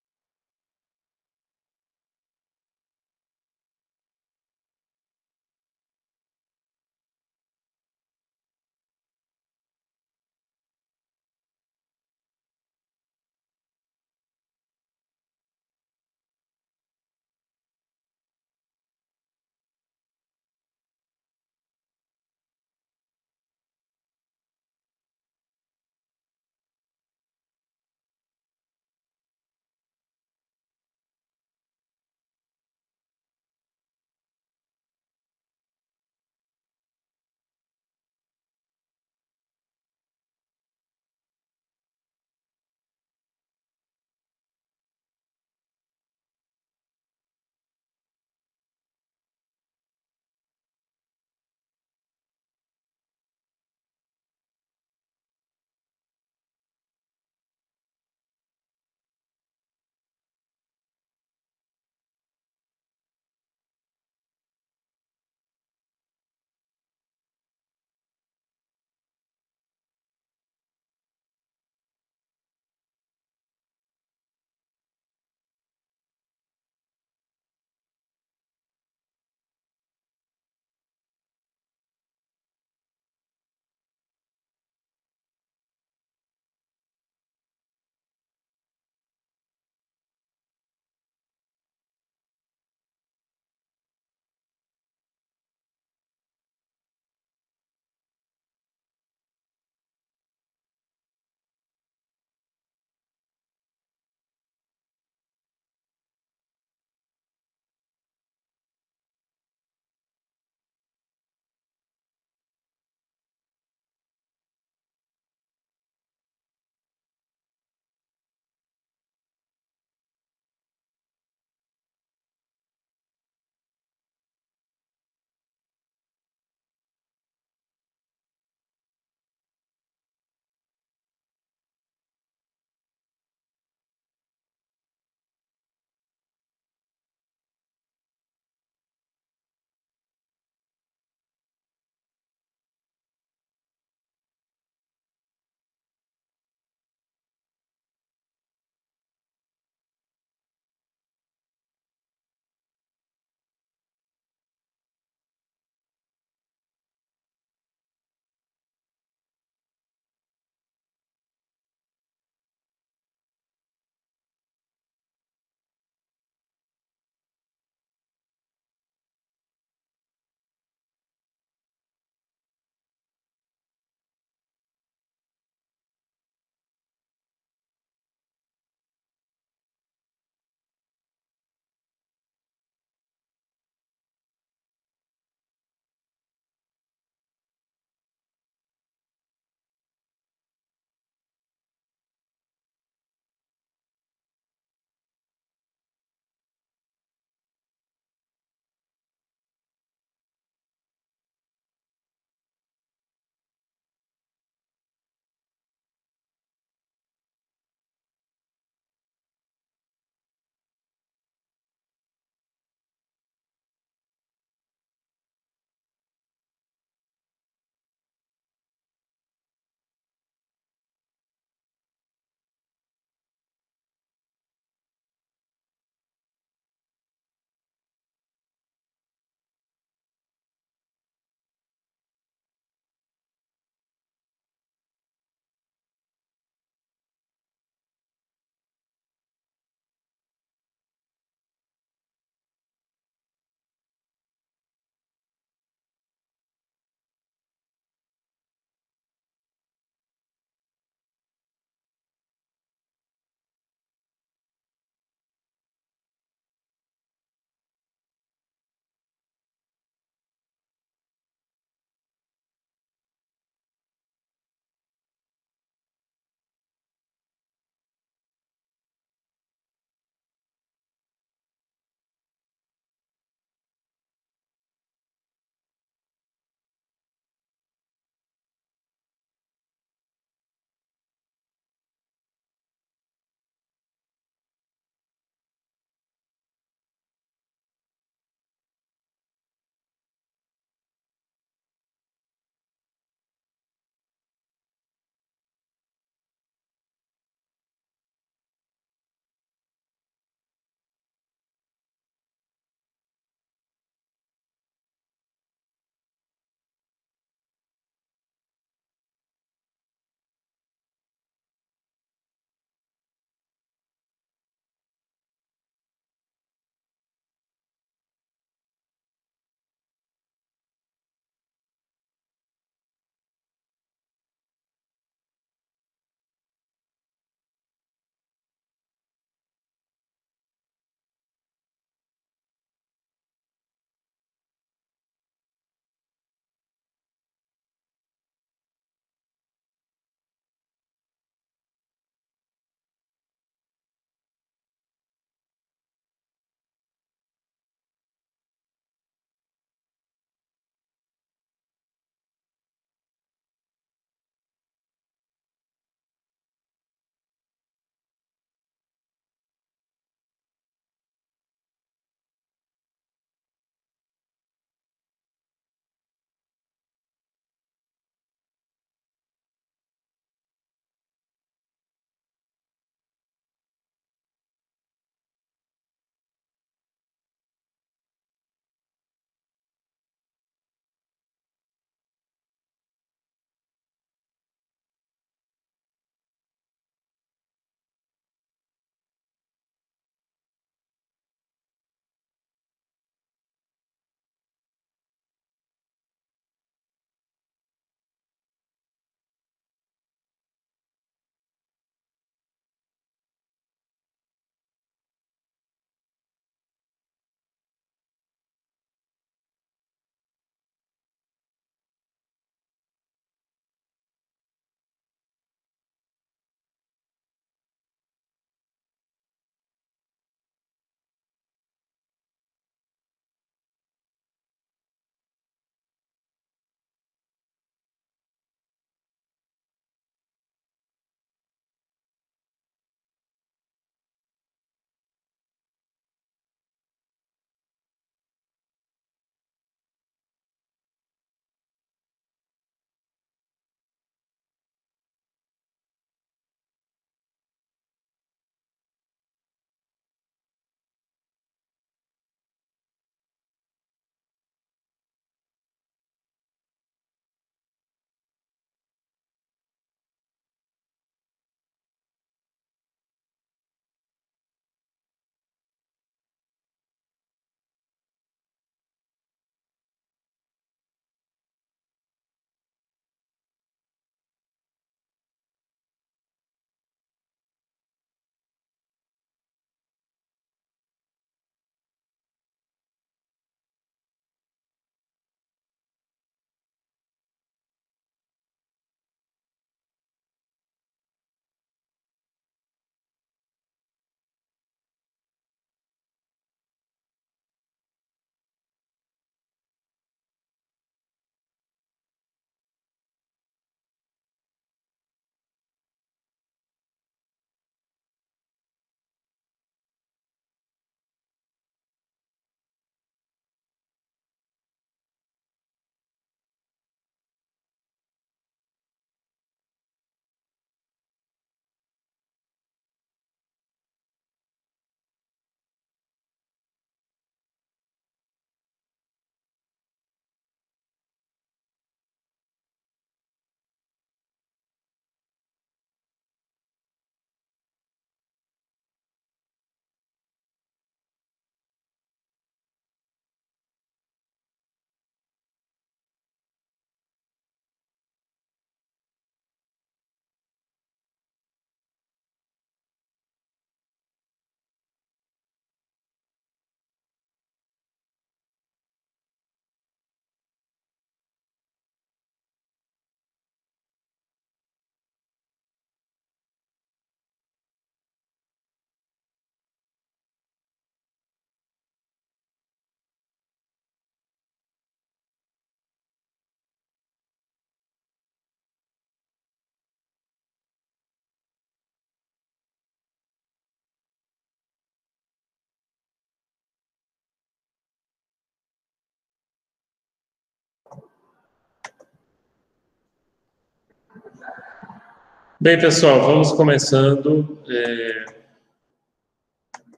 Bem, pessoal, vamos começando.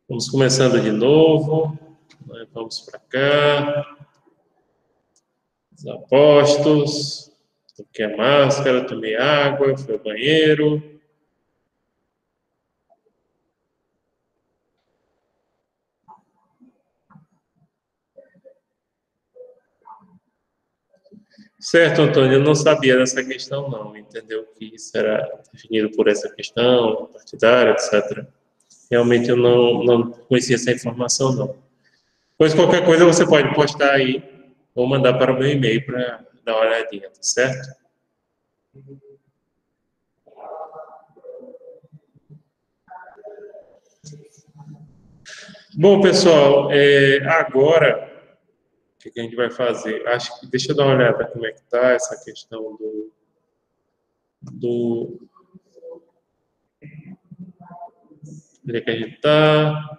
Vamos começando de novo. Vamos para cá. Os apóstolos. Toquei a máscara, tomei água, fui ao banheiro. Certo, Antônio, eu não sabia dessa questão, não. Entendeu que isso era definido por essa questão partidária, etc. Realmente eu não conhecia essa informação, não. Pois qualquer coisa você pode postar aí ou mandar para o meu e-mail para dar uma olhadinha, tá certo? Bom, pessoal, agora o que a gente vai fazer? Acho que deixa eu dar uma olhada como é que está essa questão onde é que a gente está?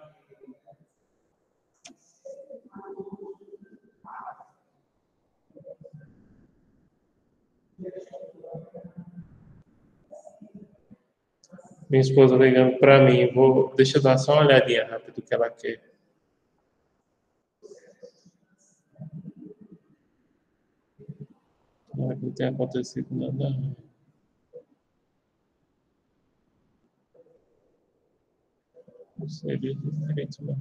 Minha esposa ligando para mim. Deixa eu dar só uma olhadinha rápido que ela quer. Não tem acontecido nada. Não seria diferente, não.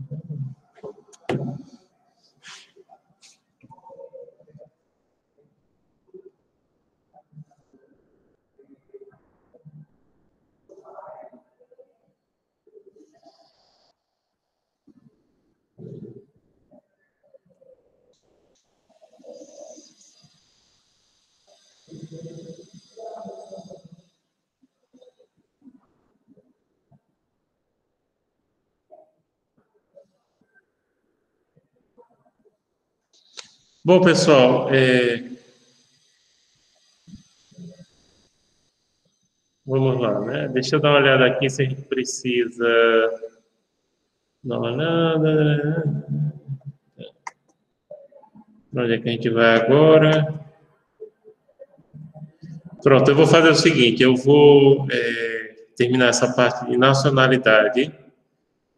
Bom, pessoal, vamos lá, né? Deixa eu dar uma olhada aqui se a gente precisa dar uma olhada. Para onde é que a gente vai agora? Pronto, eu vou fazer o seguinte, eu vou terminar essa parte de nacionalidade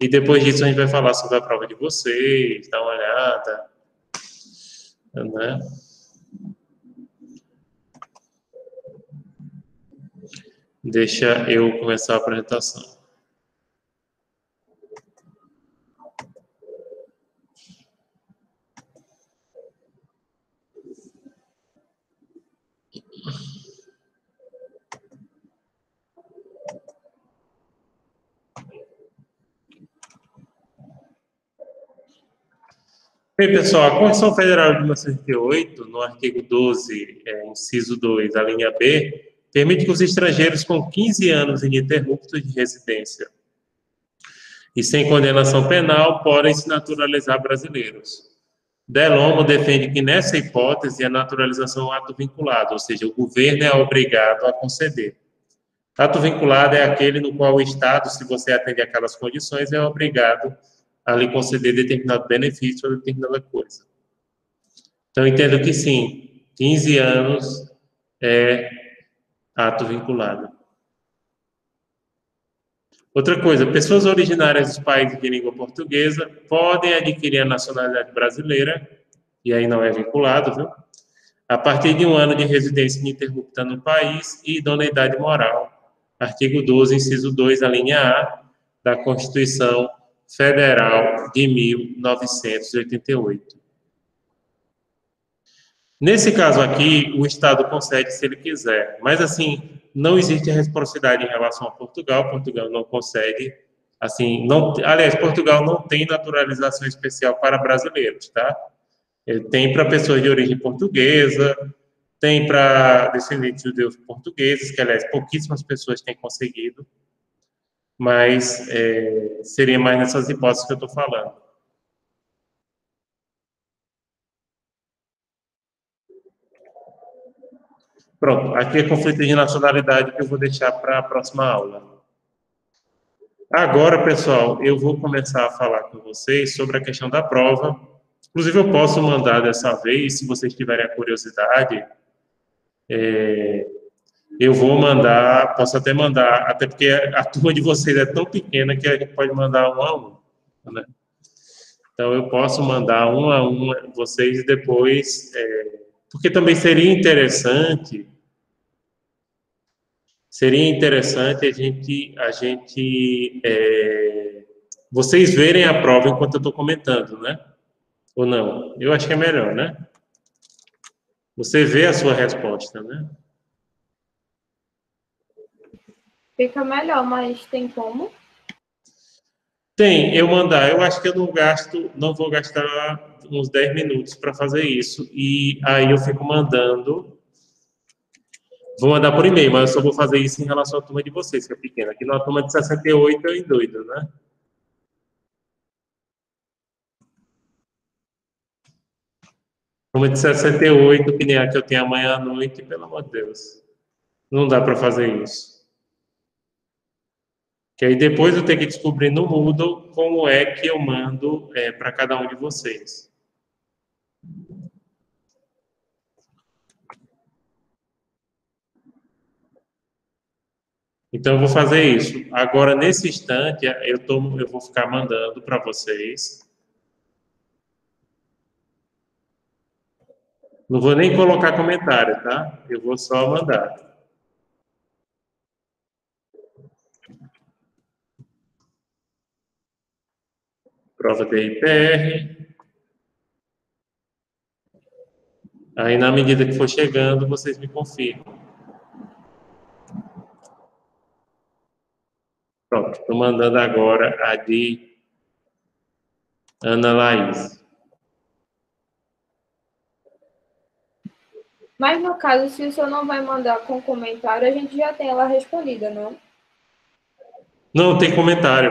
e depois disso a gente vai falar sobre a prova de vocês, dar uma olhada, né? Deixa eu começar a apresentação. Bem, pessoal, a Constituição Federal de 1988, no artigo 12, inciso 2, a linha B, permite que os estrangeiros com 15 anos ininterruptos de residência e sem condenação penal podem se naturalizar brasileiros. Delommo defende que, nessa hipótese, a naturalização é um ato vinculado, ou seja, o governo é obrigado a conceder. Ato vinculado é aquele no qual o Estado, se você atende aquelas condições, é obrigado a lhe conceder determinado benefício ou determinada coisa. Então, entendo que sim, 15 anos é ato vinculado. Outra coisa, pessoas originárias dos países de língua portuguesa podem adquirir a nacionalidade brasileira, e aí não é vinculado, viu? A partir de 1 ano de residência ininterrupta no país e idoneidade moral. Artigo 12, inciso 2, a linha A da Constituição Federal de 1988. Nesse caso aqui, o Estado concede se ele quiser, mas assim, não existe reciprocidade em relação a Portugal. Portugal não concede, assim, aliás, Portugal não tem naturalização especial para brasileiros, tá? Ele tem para pessoas de origem portuguesa, tem para descendentes de judeus portugueses, que, aliás, pouquíssimas pessoas têm conseguido, mas seria mais nessas hipóteses que eu estou falando. Pronto, aqui é conflito de nacionalidade que eu vou deixar para a próxima aula. Agora, pessoal, eu vou começar a falar com vocês sobre a questão da prova. Inclusive, eu posso mandar dessa vez, se vocês tiverem a curiosidade, Eu vou mandar, posso até mandar, até porque a turma de vocês é tão pequena que a gente pode mandar um a um, né? Então, eu posso mandar um a um vocês e depois, porque também seria interessante vocês verem a prova enquanto eu estou comentando, né? Ou não? Eu acho que é melhor, né? Você vê a sua resposta, né?
Fica melhor, mas tem como?
Tem, eu mandar. Eu acho que eu não vou gastar uns 10 minutos para fazer isso. E aí eu fico mandando. Vou mandar por e-mail, mas eu só vou fazer isso em relação à turma de vocês, que é pequena. Aqui na turma de 68 eu endoido, né? Turma de 68, que nem a que eu tenho amanhã à noite, pelo amor de Deus. Não dá para fazer isso. Que aí depois eu tenho que descobrir no Moodle como é que eu mando para cada um de vocês. Então, eu vou fazer isso. Agora, nesse instante, eu vou ficar mandando para vocês. Não vou nem colocar comentário, tá? Eu vou só mandar. Prova de RPR. Aí, na medida que for chegando, vocês me confirmam. Pronto, estou mandando agora a de Ana Laís.
Mas no caso, se o senhor não vai mandar com comentário, a gente já tem ela respondida, não?
Não, tem comentário.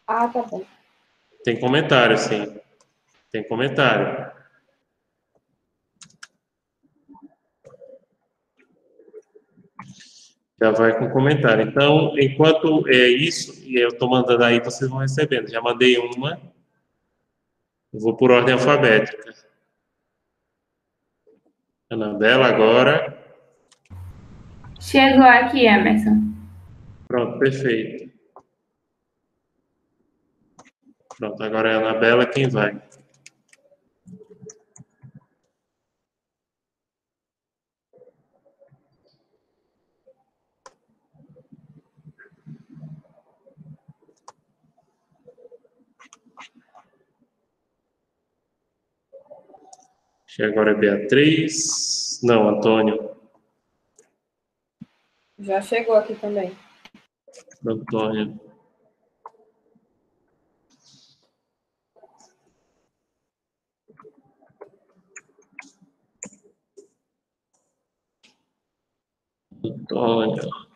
Ah, tá bom.
Tem comentário, sim. Tem comentário. Já vai com comentário. Então, enquanto é isso, e eu estou mandando aí, vocês vão recebendo. Já mandei uma. Eu vou por ordem alfabética. Anabela, agora.
Chegou aqui, Emerson.
Pronto, perfeito. Pronto, agora é a Anabela quem vai. Agora é Beatriz. Não, Antônio.
Já chegou aqui também.
Antônio. Antônio.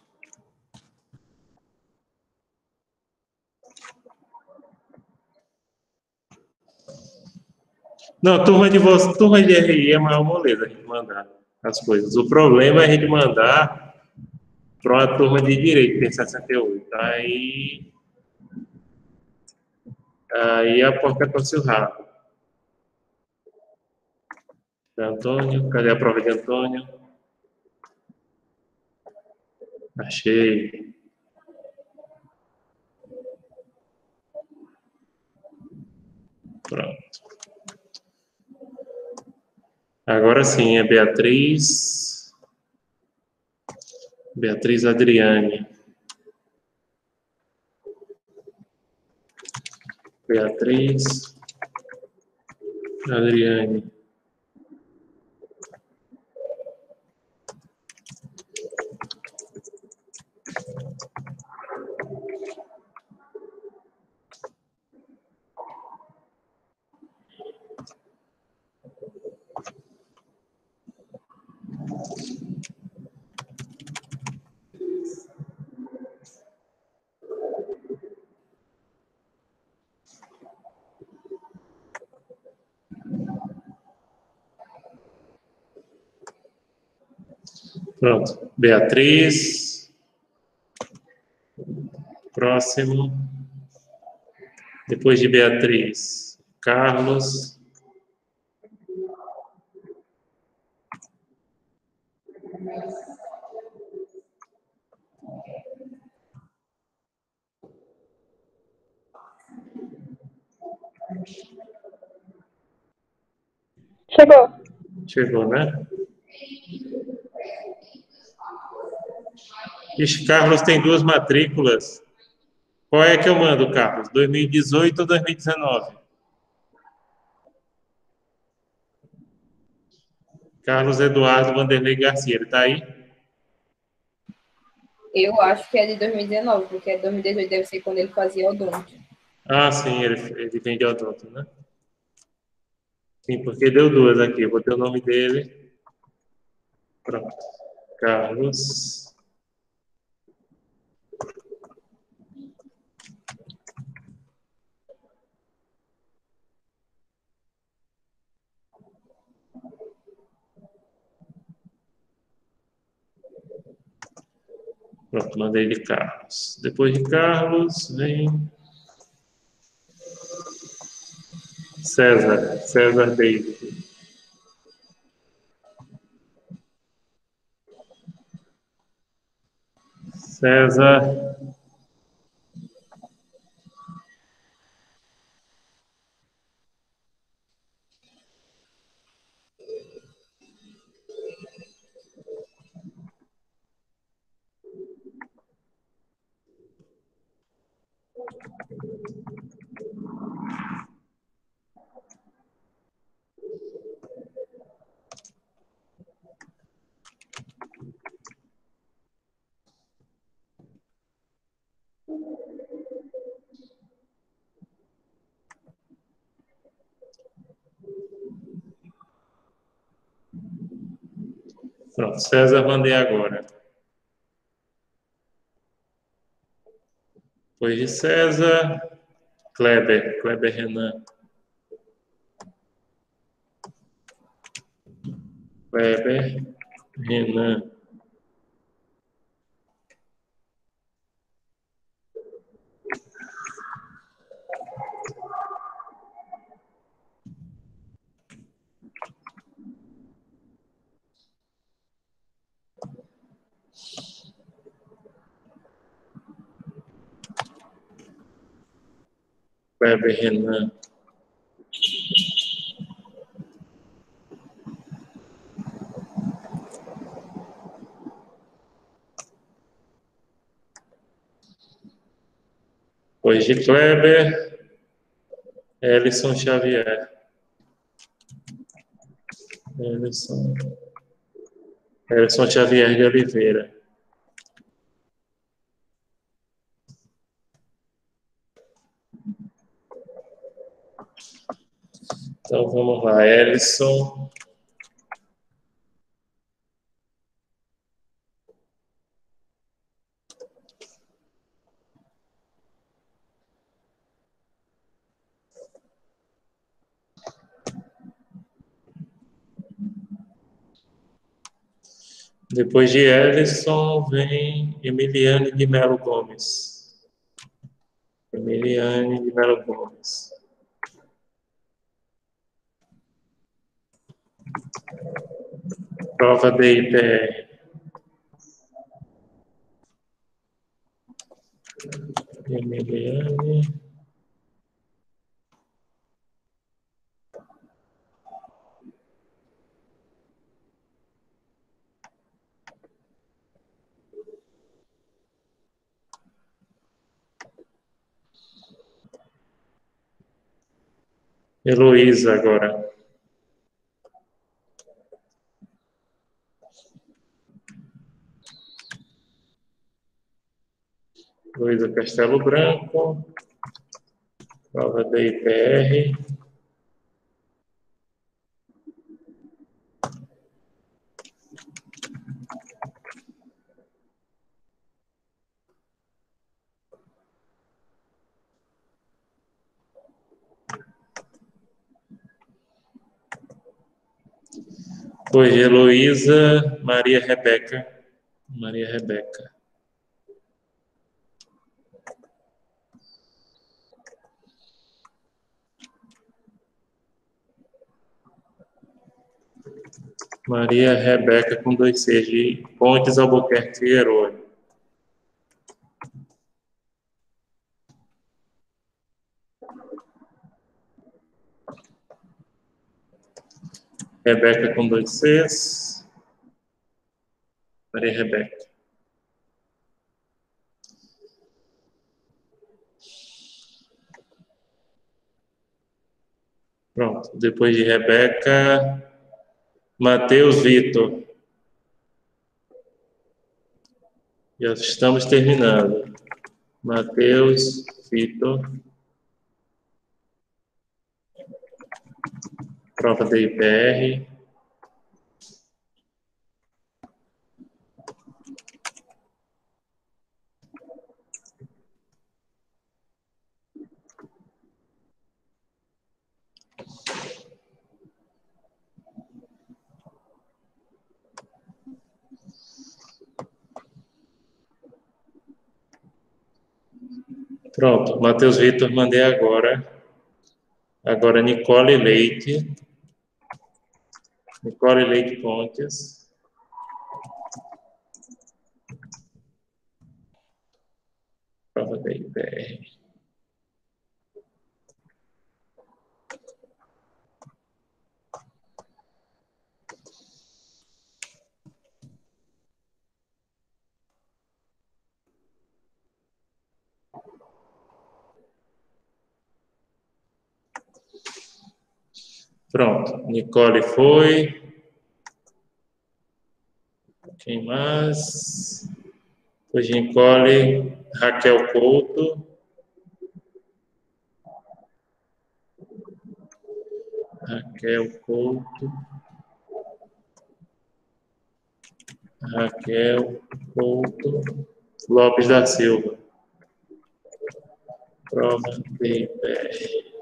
Não, turma de RI é a maior moleza a gente mandar as coisas. O problema é a gente mandar para uma turma de direito, que tem 68. Aí a porca torce o rabo. Antônio, cadê a prova de Antônio? Achei. Pronto. Agora sim, é Beatriz. Beatriz Adriane. Beatriz Adriane. Pronto. Beatriz. Próximo. Depois de Beatriz, Carlos.
Chegou.
Chegou, né? Ixi, Carlos tem 2 matrículas. Qual é que eu mando, Carlos? 2018 ou 2019? Carlos Eduardo Vanderlei Garcia, ele está aí?
Eu acho que é de 2019, porque 2018 deve ser quando ele fazia odonto.
Ah, sim, ele vem de odonto, né? Sim, porque deu 2 aqui. Eu botei o nome dele. Pronto. Carlos. Pronto, mandei de Carlos. Depois de Carlos, vem César David. César. Pronto, César mandei agora. Depois de César, Kleber Renan. Kleber Renan. Kleber Renan. Depois de Kleber, Elison Xavier. Elison Xavier de Oliveira. Então vamos lá, Elison. Depois de Ellison, vem Emiliane de Melo Gomes. Emiliane de Melo Gomes. Prova de IPR. Emiliane. Heloísa agora. Heloísa Castelo Branco. Prova de IPR. Depois de Heloísa, Maria Rebeca. Maria Rebeca. Maria Rebeca com 2 Cs de Pontes Albuquerque Figueiredo. Rebeca com 2 Cs. Maria Rebeca. Pronto. Depois de Rebeca, Matheus Vitor. Já estamos terminando. Matheus Vitor. Prova da IPR. Pronto, Matheus Vitor, mandei agora. Agora, Nicole Leite. Nicole Leite Pontes. Prova da IPR. Pronto, Nicole foi. Quem mais? Depois de Nicole, Raquel Couto. Raquel Couto. Raquel Couto. Lopes da Silva. Prova de IPR.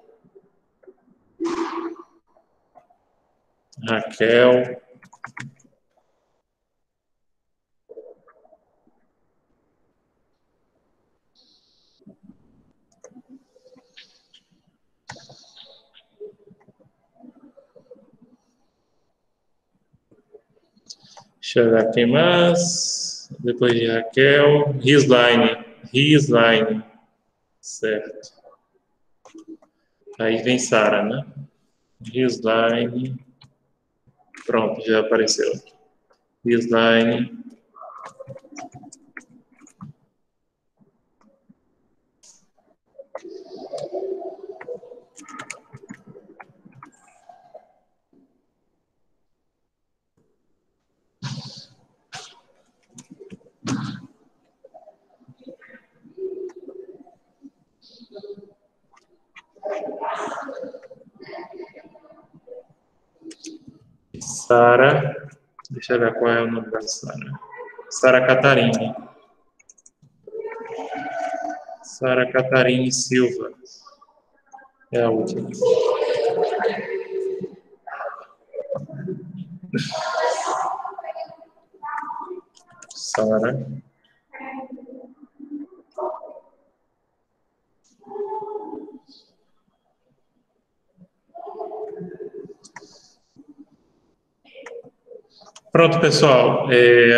Raquel. Deixa eu ver quem mais. Depois de Raquel, Risline. Risline. Certo. Aí vem Sara, né? Risline. Pronto, já apareceu. Risline. Sara. Deixa eu ver qual é o nome da Sara. Sara Catarine. Sara Catarine Silva. É a última. Sara. Pronto, pessoal.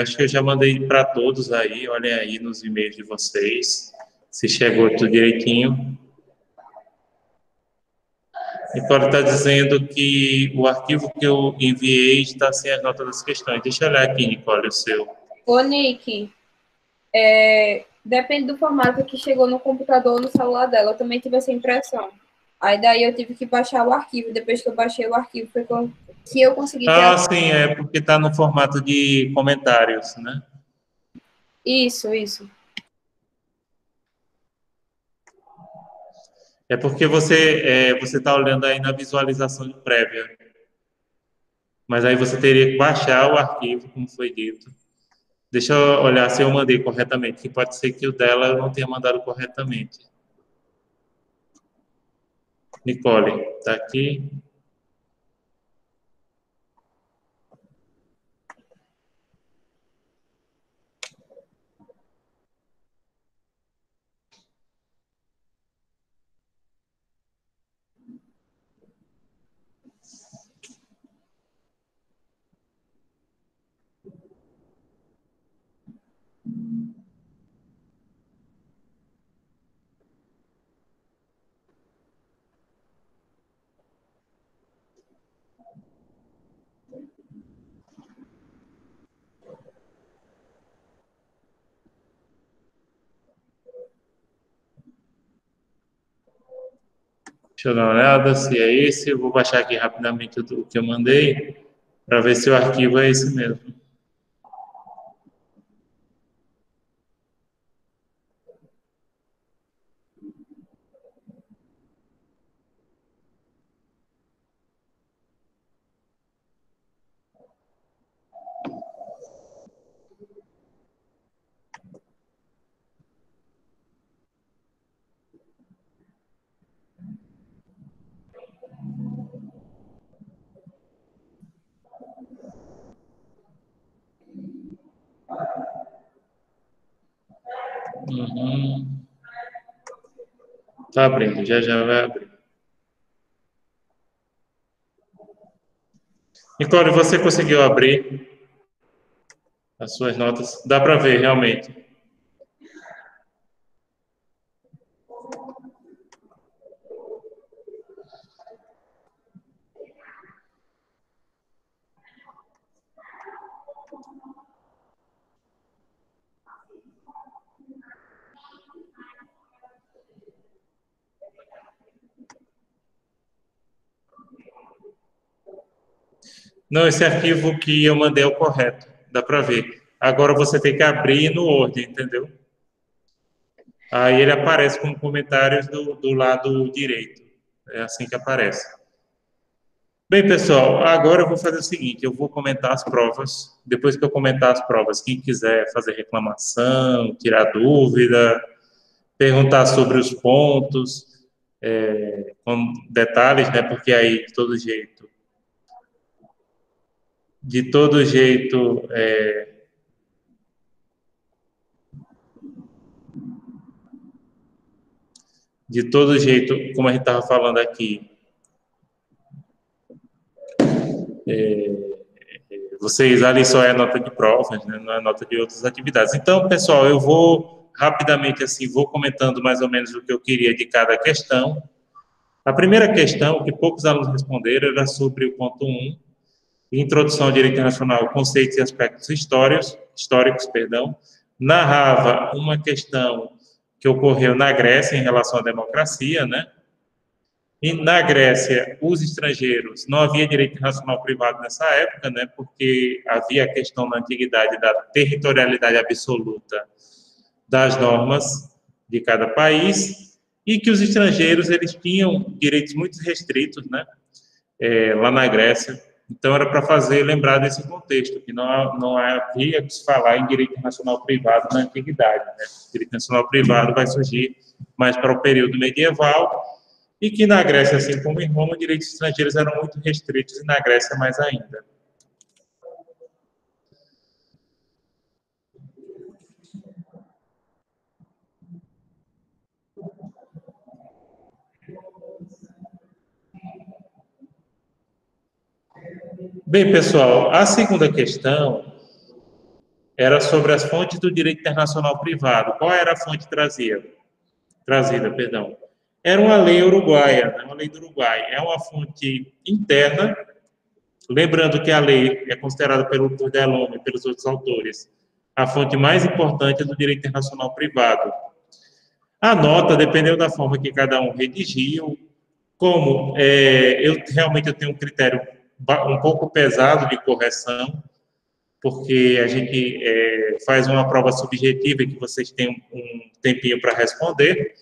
Acho que eu já mandei para todos aí. Olhem aí nos e-mails de vocês. Se chegou tudo direitinho. Nicole está dizendo que o arquivo que eu enviei está sem as notas das questões. Deixa eu olhar aqui, Nicole, o seu.
Ô, Nick, depende do formato que chegou no computador ou no celular dela. Eu também tive essa impressão. Aí daí eu tive que baixar o arquivo. Depois que eu baixei o arquivo, foi que eu consegui ter
Ah, sim, é porque está no formato de comentários, né?
Isso.
É porque você está olhando aí na visualização de prévia. Mas aí você teria que baixar o arquivo, como foi dito. Deixa eu olhar se eu mandei corretamente, que pode ser que o dela eu não tenha mandado corretamente. Nicole, está aqui. Deixa eu dar uma olhada se é esse. Eu vou baixar aqui rapidamente o que eu mandei para ver se o arquivo é esse mesmo. Tá abrindo, já vai abrir. Nicole, você conseguiu abrir as suas notas? Dá para ver, realmente. Não, esse arquivo que eu mandei é o correto, dá para ver. Agora você tem que abrir no Word, entendeu? Aí ele aparece como comentários do lado direito. É assim que aparece. Bem, pessoal, agora eu vou fazer o seguinte, eu vou comentar as provas. Depois que eu comentar as provas, quem quiser fazer reclamação, tirar dúvida, perguntar sobre os pontos, com detalhes, né? Porque aí, de todo jeito, como a gente estava falando aqui, vocês ali só é nota de provas, né? Não é nota de outras atividades. Então, pessoal, eu vou rapidamente assim, vou comentando mais ou menos o que eu queria de cada questão. A primeira questão, que poucos alunos responderam, era sobre o ponto 1, Introdução ao Direito Internacional, Conceitos e Aspectos Históricos, narrava uma questão que ocorreu na Grécia em relação à democracia, né? E na Grécia, os estrangeiros, não havia direito internacional privado nessa época, né? Porque havia a questão na antiguidade da territorialidade absoluta das normas de cada país e que os estrangeiros eles tinham direitos muito restritos, né? Lá na Grécia. Então, era para lembrar desse contexto, que não havia que se falar em direito internacional privado na antiguidade. Né? O direito internacional privado vai surgir mais para o período medieval, e que na Grécia, assim como em Roma, direitos estrangeiros eram muito restritos, e na Grécia mais ainda. Bem, pessoal, a segunda questão era sobre as fontes do direito internacional privado. Qual era a fonte trazida? Era uma lei uruguaia, né? Uma lei do Uruguai. É uma fonte interna, lembrando que a lei é considerada por Delome e pelos outros autores a fonte mais importante do direito internacional privado. A nota dependeu da forma que cada um redigiu. Como eu tenho um critério um pouco pesado de correção, porque a gente faz uma prova subjetiva que vocês têm um tempinho para responder,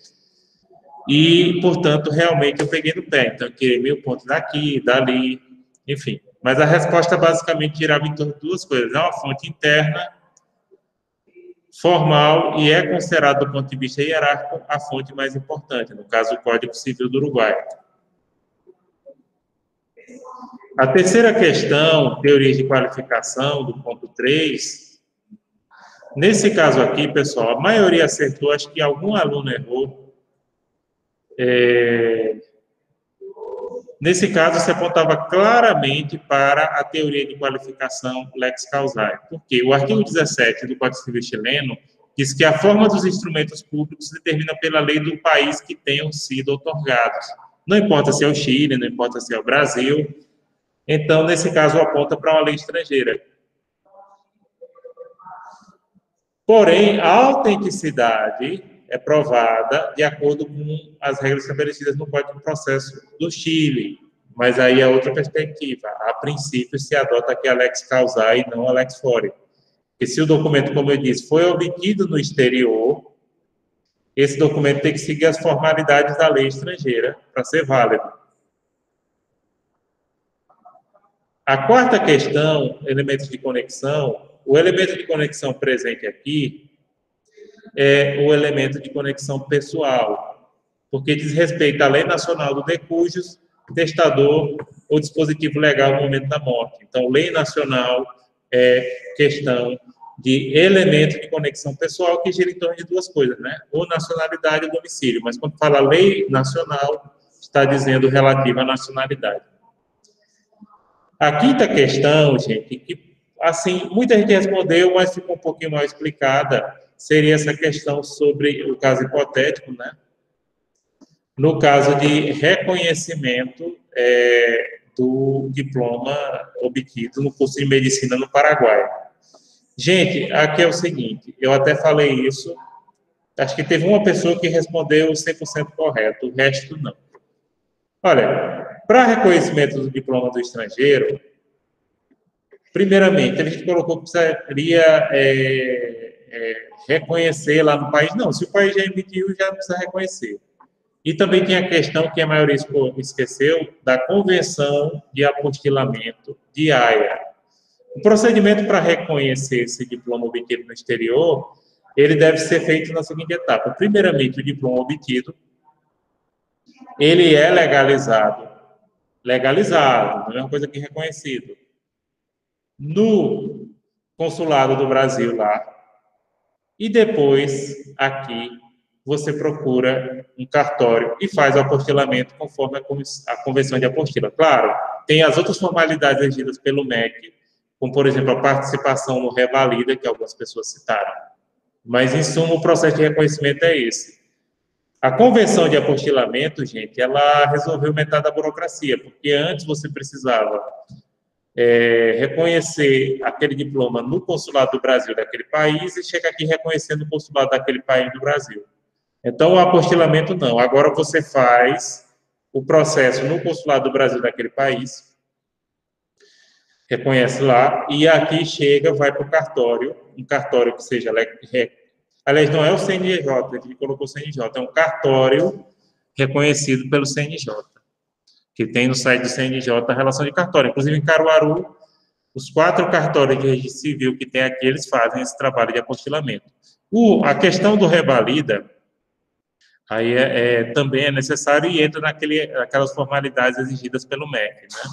e, portanto, realmente eu peguei no pé. Então, eu tirei 1000 pontos daqui, dali, enfim. Mas a resposta basicamente girava em torno de duas coisas. É uma fonte interna, formal, e é considerada, do ponto de vista hierárquico, a fonte mais importante, no caso, o Código Civil do Uruguai. A terceira questão, teoria de qualificação, do ponto 3, nesse caso aqui, pessoal, a maioria acertou, acho que algum aluno errou. Nesse caso, se apontava claramente para a teoria de qualificação lex causae, porque o artigo 17 do Código Civil chileno diz que a forma dos instrumentos públicos se determina pela lei do país que tenham sido otorgados. Não importa se é o Chile, não importa se é o Brasil. Então, nesse caso, aponta para uma lei estrangeira. Porém, a autenticidade é provada de acordo com as regras estabelecidas no Código de Processo do Chile. Mas aí é outra perspectiva. A princípio, se adota aqui a lex causae e não a lex fori. Porque se o documento, como eu disse, foi obtido no exterior, esse documento tem que seguir as formalidades da lei estrangeira para ser válido. A quarta questão, elementos de conexão, o elemento de conexão presente aqui é o elemento de conexão pessoal, porque diz respeito à lei nacional do de cujus, testador ou dispositivo legal no momento da morte. Então, lei nacional é questão de elemento de conexão pessoal que gira em torno de duas coisas, né? Ou nacionalidade ou domicílio. Mas quando fala lei nacional, está dizendo relativa à nacionalidade. A quinta questão, gente, que, assim, muita gente respondeu, mas ficou um pouquinho mal explicada, seria essa questão sobre o caso hipotético, né? No caso de reconhecimento do diploma obtido no curso de medicina no Paraguai. Gente, aqui é o seguinte, eu até falei isso, acho que teve uma pessoa que respondeu 100% correto, o resto não. Olha, para reconhecimento do diploma do estrangeiro, primeiramente, a gente colocou que precisaria reconhecer lá no país. Não, se o país já emitiu, já precisa reconhecer. E também tem a questão que a maioria esqueceu, da Convenção de Apostilamento de Haia. O procedimento para reconhecer esse diploma obtido no exterior, ele deve ser feito na seguinte etapa. Primeiramente, o diploma obtido, ele é legalizado, não é uma coisa que reconhecido, no consulado do Brasil lá, e depois, aqui, você procura um cartório e faz o apostilamento conforme a Convenção de Apostila. Claro, tem as outras formalidades regidas pelo MEC, como, por exemplo, a participação no Revalida, que algumas pessoas citaram. Mas, em suma, o processo de reconhecimento é esse. A Convenção de Apostilamento, gente, ela resolveu metade da burocracia, porque antes você precisava reconhecer aquele diploma no consulado do Brasil daquele país e chegar aqui reconhecendo o consulado daquele país do Brasil. Então, o apostilamento não. Agora você faz o processo no consulado do Brasil daquele país, reconhece lá, e aqui chega, vai para o cartório, um cartório que seja... Aliás, não é o CNJ, ele colocou o CNJ, é um cartório reconhecido pelo CNJ, que tem no site do CNJ a relação de cartório. Inclusive, em Caruaru, os 4 cartórios de registro civil que tem aqui, eles fazem esse trabalho de apostilamento. A questão do revalida, aí também é necessário e entra naquelas formalidades exigidas pelo MEC, né?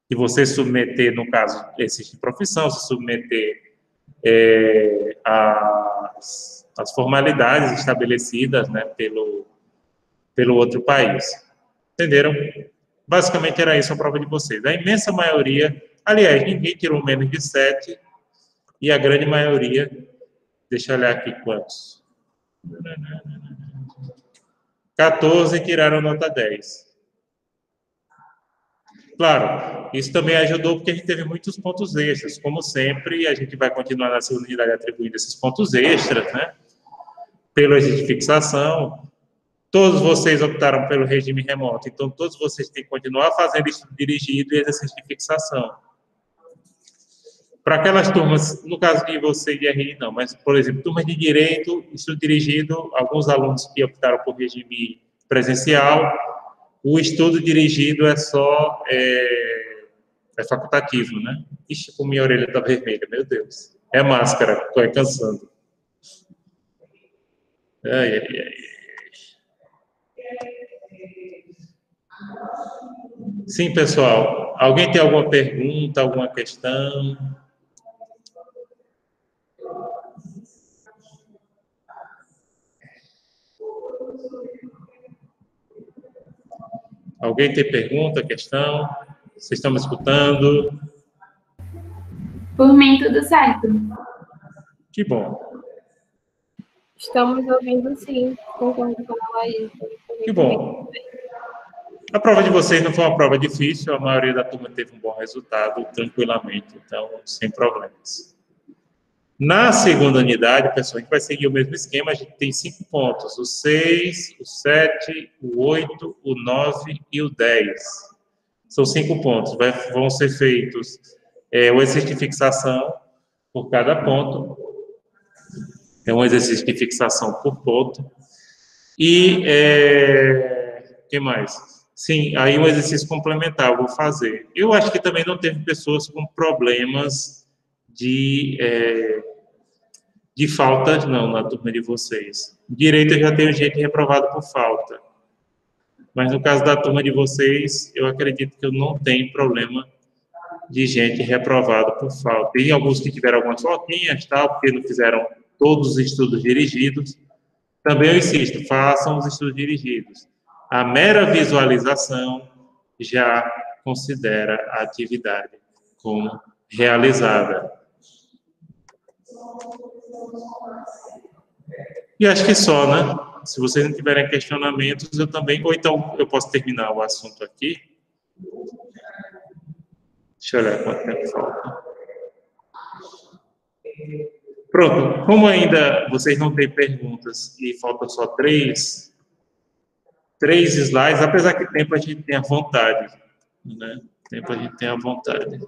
E você submeter, no caso, esse de profissão, se submeter as formalidades estabelecidas, né, pelo outro país. Entenderam? Basicamente era isso a prova de vocês. A imensa maioria, aliás, ninguém tirou menos de 7, e a grande maioria, deixa eu olhar aqui quantos. 14 tiraram nota 10. Claro, isso também ajudou porque a gente teve muitos pontos extras. Como sempre, a gente vai continuar na segunda unidade atribuindo esses pontos extras, né? Pelo exercício de fixação. Todos vocês optaram pelo regime remoto, então todos vocês têm que continuar fazendo estudo dirigido e exercício de fixação. Para aquelas turmas, no caso de você de RI não, mas, por exemplo, turmas de direito, estudo dirigido, alguns alunos que optaram por regime presencial, o estudo dirigido é só facultativo, né? Ixi, como minha orelha está vermelha, meu Deus. É máscara, estou cansando. Ai, ai, ai. Sim, pessoal. Alguém tem alguma pergunta, alguma questão? Alguém tem pergunta, questão? Vocês estão me escutando?
Por mim, tudo certo.
Que bom.
Estamos ouvindo, sim. Concordo com a Laís.
Que bom. A prova de vocês não foi uma prova difícil, a maioria da turma teve um bom resultado, tranquilamente, então, sem problemas. Na segunda unidade, pessoal, a gente vai seguir o mesmo esquema, a gente tem 5 pontos, o 6, o 7, o 8, o 9 e o 10. São 5 pontos, vão ser feitos o exercício de fixação por cada ponto, é um exercício de fixação por ponto, e, o que mais? Sim, aí um exercício complementar eu vou fazer. Eu acho que também não teve pessoas com problemas de falta, não, na turma de vocês. Direito eu já tenho gente reprovada por falta. Mas no caso da turma de vocês, eu acredito que eu não tenho problema de gente reprovada por falta. Tem alguns que tiveram algumas faltinhas, tal, porque não fizeram todos os estudos dirigidos. Também eu insisto, façam os estudos dirigidos. A mera visualização já considera a atividade como realizada. E acho que só, né? Se vocês não tiverem questionamentos, eu também... Ou então, eu posso terminar o assunto aqui. Deixa eu olhar quanto tempo falta. Pronto. Como ainda vocês não têm perguntas e faltam só 3 slides, apesar que tempo a gente tem à vontade, né? Tempo a gente tem à vontade.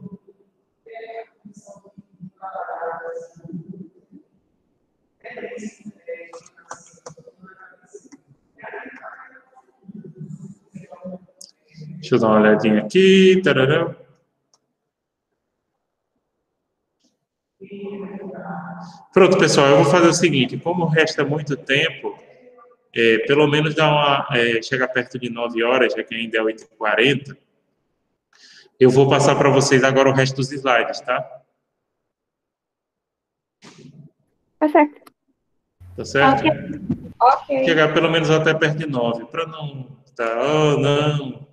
Deixa eu dar uma olhadinha aqui. Tarará. Pronto, pessoal, eu vou fazer o seguinte, como resta muito tempo, pelo menos chega perto de 9 horas, já que ainda é 8h40, eu vou passar para vocês agora o resto dos slides, tá?
Tá certo.
Tá certo?
Ok.
Chegar pelo menos até perto de 9, para não... oh, não...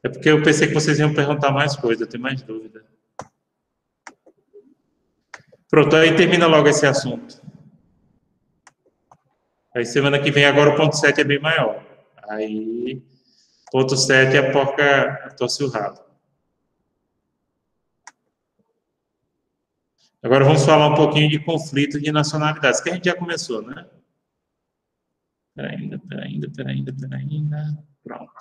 É porque eu pensei que vocês iam perguntar mais coisa, eu tenho mais dúvida. Pronto, aí termina logo esse assunto. Aí semana que vem, agora o ponto 7 é bem maior. Aí, ponto 7 a porca torce o rabo. Agora vamos falar um pouquinho de conflito de nacionalidades, que a gente já começou, né? Pera ainda. Pronto.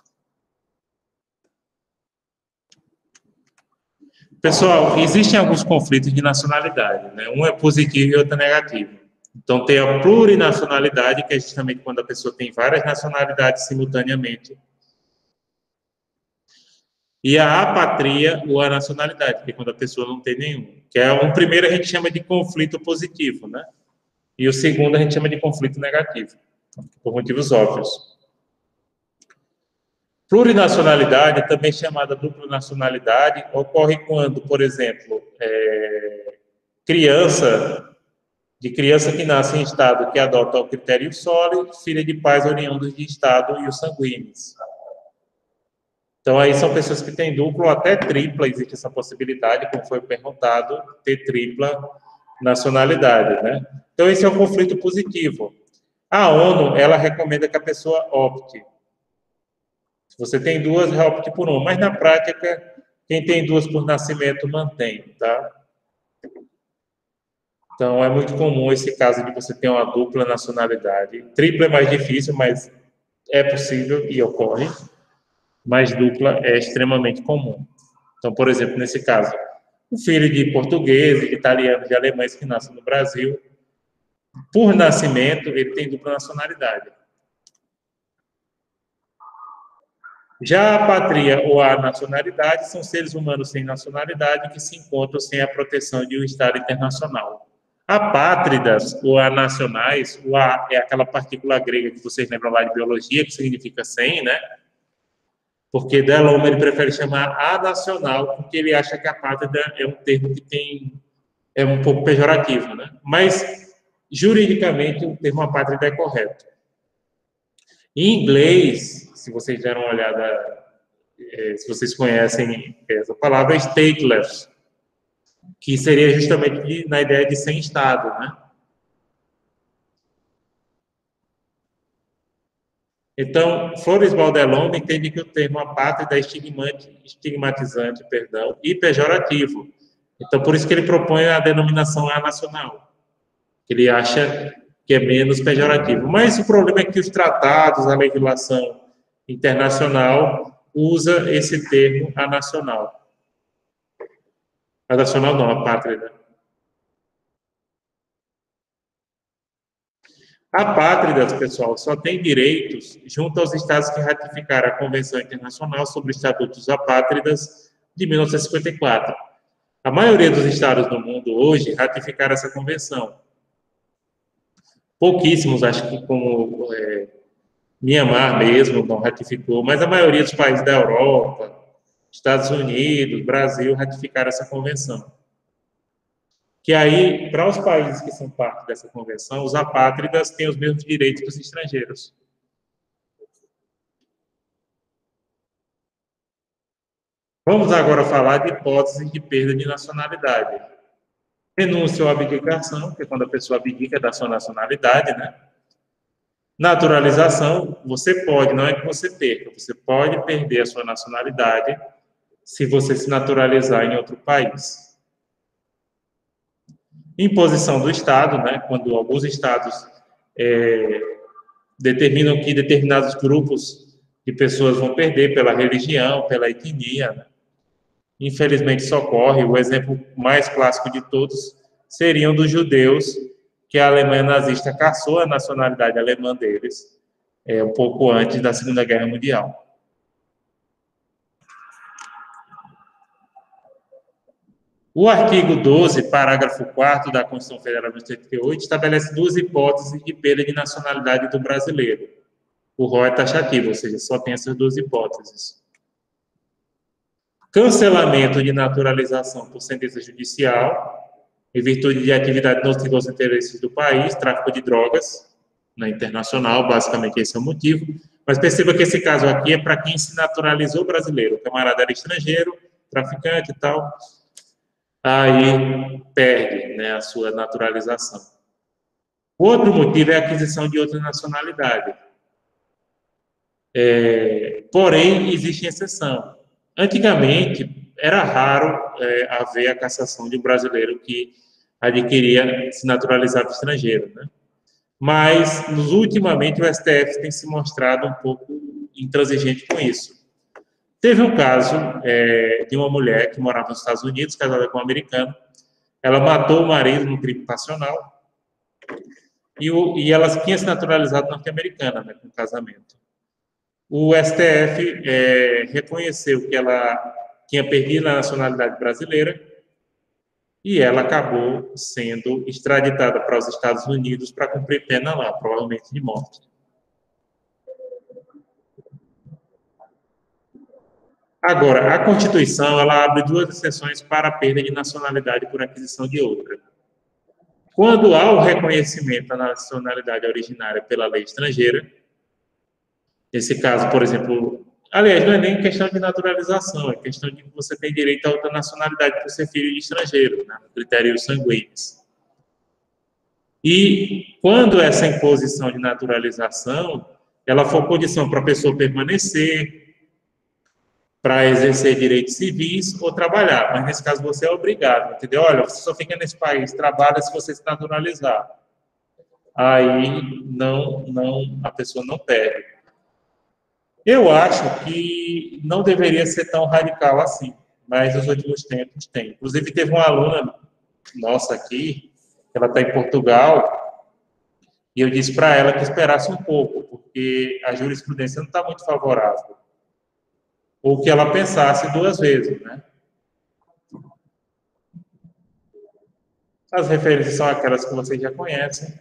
Pessoal, existem alguns conflitos de nacionalidade, né? Um é positivo e outro é negativo. Então, tem a plurinacionalidade, que é justamente quando a pessoa tem várias nacionalidades simultaneamente. E a apatria ou a nacionalidade, que é quando a pessoa não tem nenhum. Que é um primeiro a gente chama de conflito positivo, né? E o segundo a gente chama de conflito negativo, por motivos óbvios. Plurinacionalidade, também chamada dupla nacionalidade, ocorre quando, por exemplo, criança que nasce em estado que adota o critério sólido, filha de pais oriundos de estado e os sanguíneos. Então, aí são pessoas que têm dupla ou até tripla, existe essa possibilidade, como foi perguntado, ter tripla nacionalidade, né? Então, esse é um conflito positivo. A ONU, ela recomenda que a pessoa opte. Se você tem duas, opte por uma. Mas, na prática, quem tem duas por nascimento mantém, tá? Então, é muito comum esse caso de você ter uma dupla nacionalidade. Tripla é mais difícil, mas é possível e ocorre. Mas dupla é extremamente comum. Então, por exemplo, nesse caso, o filho de portugueses, de italianos, de alemães que nascem no Brasil, por nascimento, ele tem dupla nacionalidade. Já a pátria ou a nacionalidade são seres humanos sem nacionalidade que se encontram sem a proteção de um Estado internacional. Apátridas ou anacionais, o A é aquela partícula grega que vocês lembram lá de biologia, que significa sem, né? Porque Delon ele prefere chamar anacional, porque ele acha que apátrida é um termo que é um pouco pejorativo, né? Mas, juridicamente, o termo apátrida é correto. Em inglês, se vocês deram uma olhada, se vocês conhecem essa palavra, stateless, que seria justamente na ideia de sem Estado, né? Então, Floresval Delombe entende que o termo apátrida é estigmatizante, e pejorativo. Então, por isso que ele propõe a denominação anacional. Ele acha que é menos pejorativo. Mas o problema é que os tratados, a legislação internacional usa esse termo anacional. Anacional não, apátrida. Apátridas, pessoal, só tem direitos junto aos estados que ratificaram a Convenção Internacional sobre Estatutos Apátridas de 1954. A maioria dos estados do mundo hoje ratificaram essa convenção. Pouquíssimos, acho que como Mianmar mesmo não ratificou, mas a maioria dos países da Europa, Estados Unidos, Brasil, ratificaram essa convenção. Que aí, para os países que são parte dessa convenção, os apátridas têm os mesmos direitos que os estrangeiros. Vamos agora falar de hipóteses de perda de nacionalidade. Renúncia ou abdicação, que é quando a pessoa abdica da sua nacionalidade, né? Naturalização, você pode, não é que você perca, você pode perder a sua nacionalidade se você se naturalizar em outro país. Imposição do Estado, né? Quando alguns estados determinam que determinados grupos de pessoas vão perder pela religião, pela etnia, né? Infelizmente isso ocorre. O exemplo mais clássico de todos seriam dos judeus, que a Alemanha nazista caçou a nacionalidade alemã deles, um pouco antes da Segunda Guerra Mundial. O artigo 12, parágrafo 4º da Constituição Federal de 88, estabelece duas hipóteses de perda de nacionalidade do brasileiro. O rol é taxativo, ou seja, só tem essas duas hipóteses. Cancelamento de naturalização por sentença judicial, em virtude de atividade nociva aos interesses do país, tráfico de drogas, na internacional, basicamente esse é o motivo. Mas perceba que esse caso aqui é para quem se naturalizou brasileiro. O camarada era estrangeiro, traficante e tal, aí perde, né, a sua naturalização. O outro motivo é a aquisição de outra nacionalidade. Porém, existe exceção. Antigamente, era raro haver a cassação de um brasileiro que adquiria, se naturalizava estrangeiro, né? Mas, ultimamente, o STF tem se mostrado um pouco intransigente com isso. Teve um caso de uma mulher que morava nos Estados Unidos, casada com um americano. Ela matou o marido num crime passional e ela tinha se naturalizado norte-americana, né, com casamento. O STF reconheceu que ela tinha perdido a nacionalidade brasileira e ela acabou sendo extraditada para os Estados Unidos para cumprir pena lá, provavelmente de morte. Agora, a Constituição ela abre duas exceções para a perda de nacionalidade por aquisição de outra. Quando há o reconhecimento da nacionalidade originária pela lei estrangeira, nesse caso, por exemplo, aliás, não é nem questão de naturalização, é questão de que você tem direito a outra nacionalidade por ser filho de estrangeiro, né, no critério sanguíneos. E quando essa imposição de naturalização, ela for condição para a pessoa permanecer, para exercer direitos civis ou trabalhar, mas nesse caso você é obrigado, entendeu? Olha, você só fica nesse país, trabalha se você se naturalizar. Aí a pessoa não perde. Eu acho que não deveria ser tão radical assim, mas nos últimos tempos tem. Inclusive teve uma aluna nossa aqui, ela está em Portugal, e eu disse para ela que esperasse um pouco, porque a jurisprudência não está muito favorável. Ou que ela pensasse duas vezes, né? As referências são aquelas que vocês já conhecem.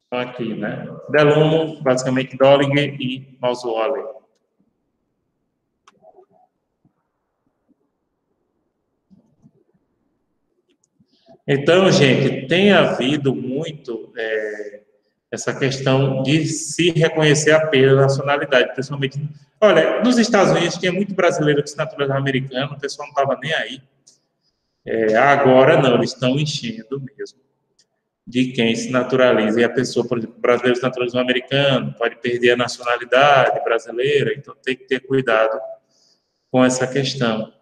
Estão aqui, né? Delumo, basicamente Dollinger e Mausole. Então, gente, tem havido muito essa questão de se reconhecer a perda da nacionalidade, principalmente. Olha, nos Estados Unidos tinha muito brasileiro que se naturalizava americano, o pessoal não estava nem aí. Agora não, eles estão enchendo mesmo de quem se naturaliza. E a pessoa, por exemplo, o brasileiro se naturalizou americano, pode perder a nacionalidade brasileira, então tem que ter cuidado com essa questão.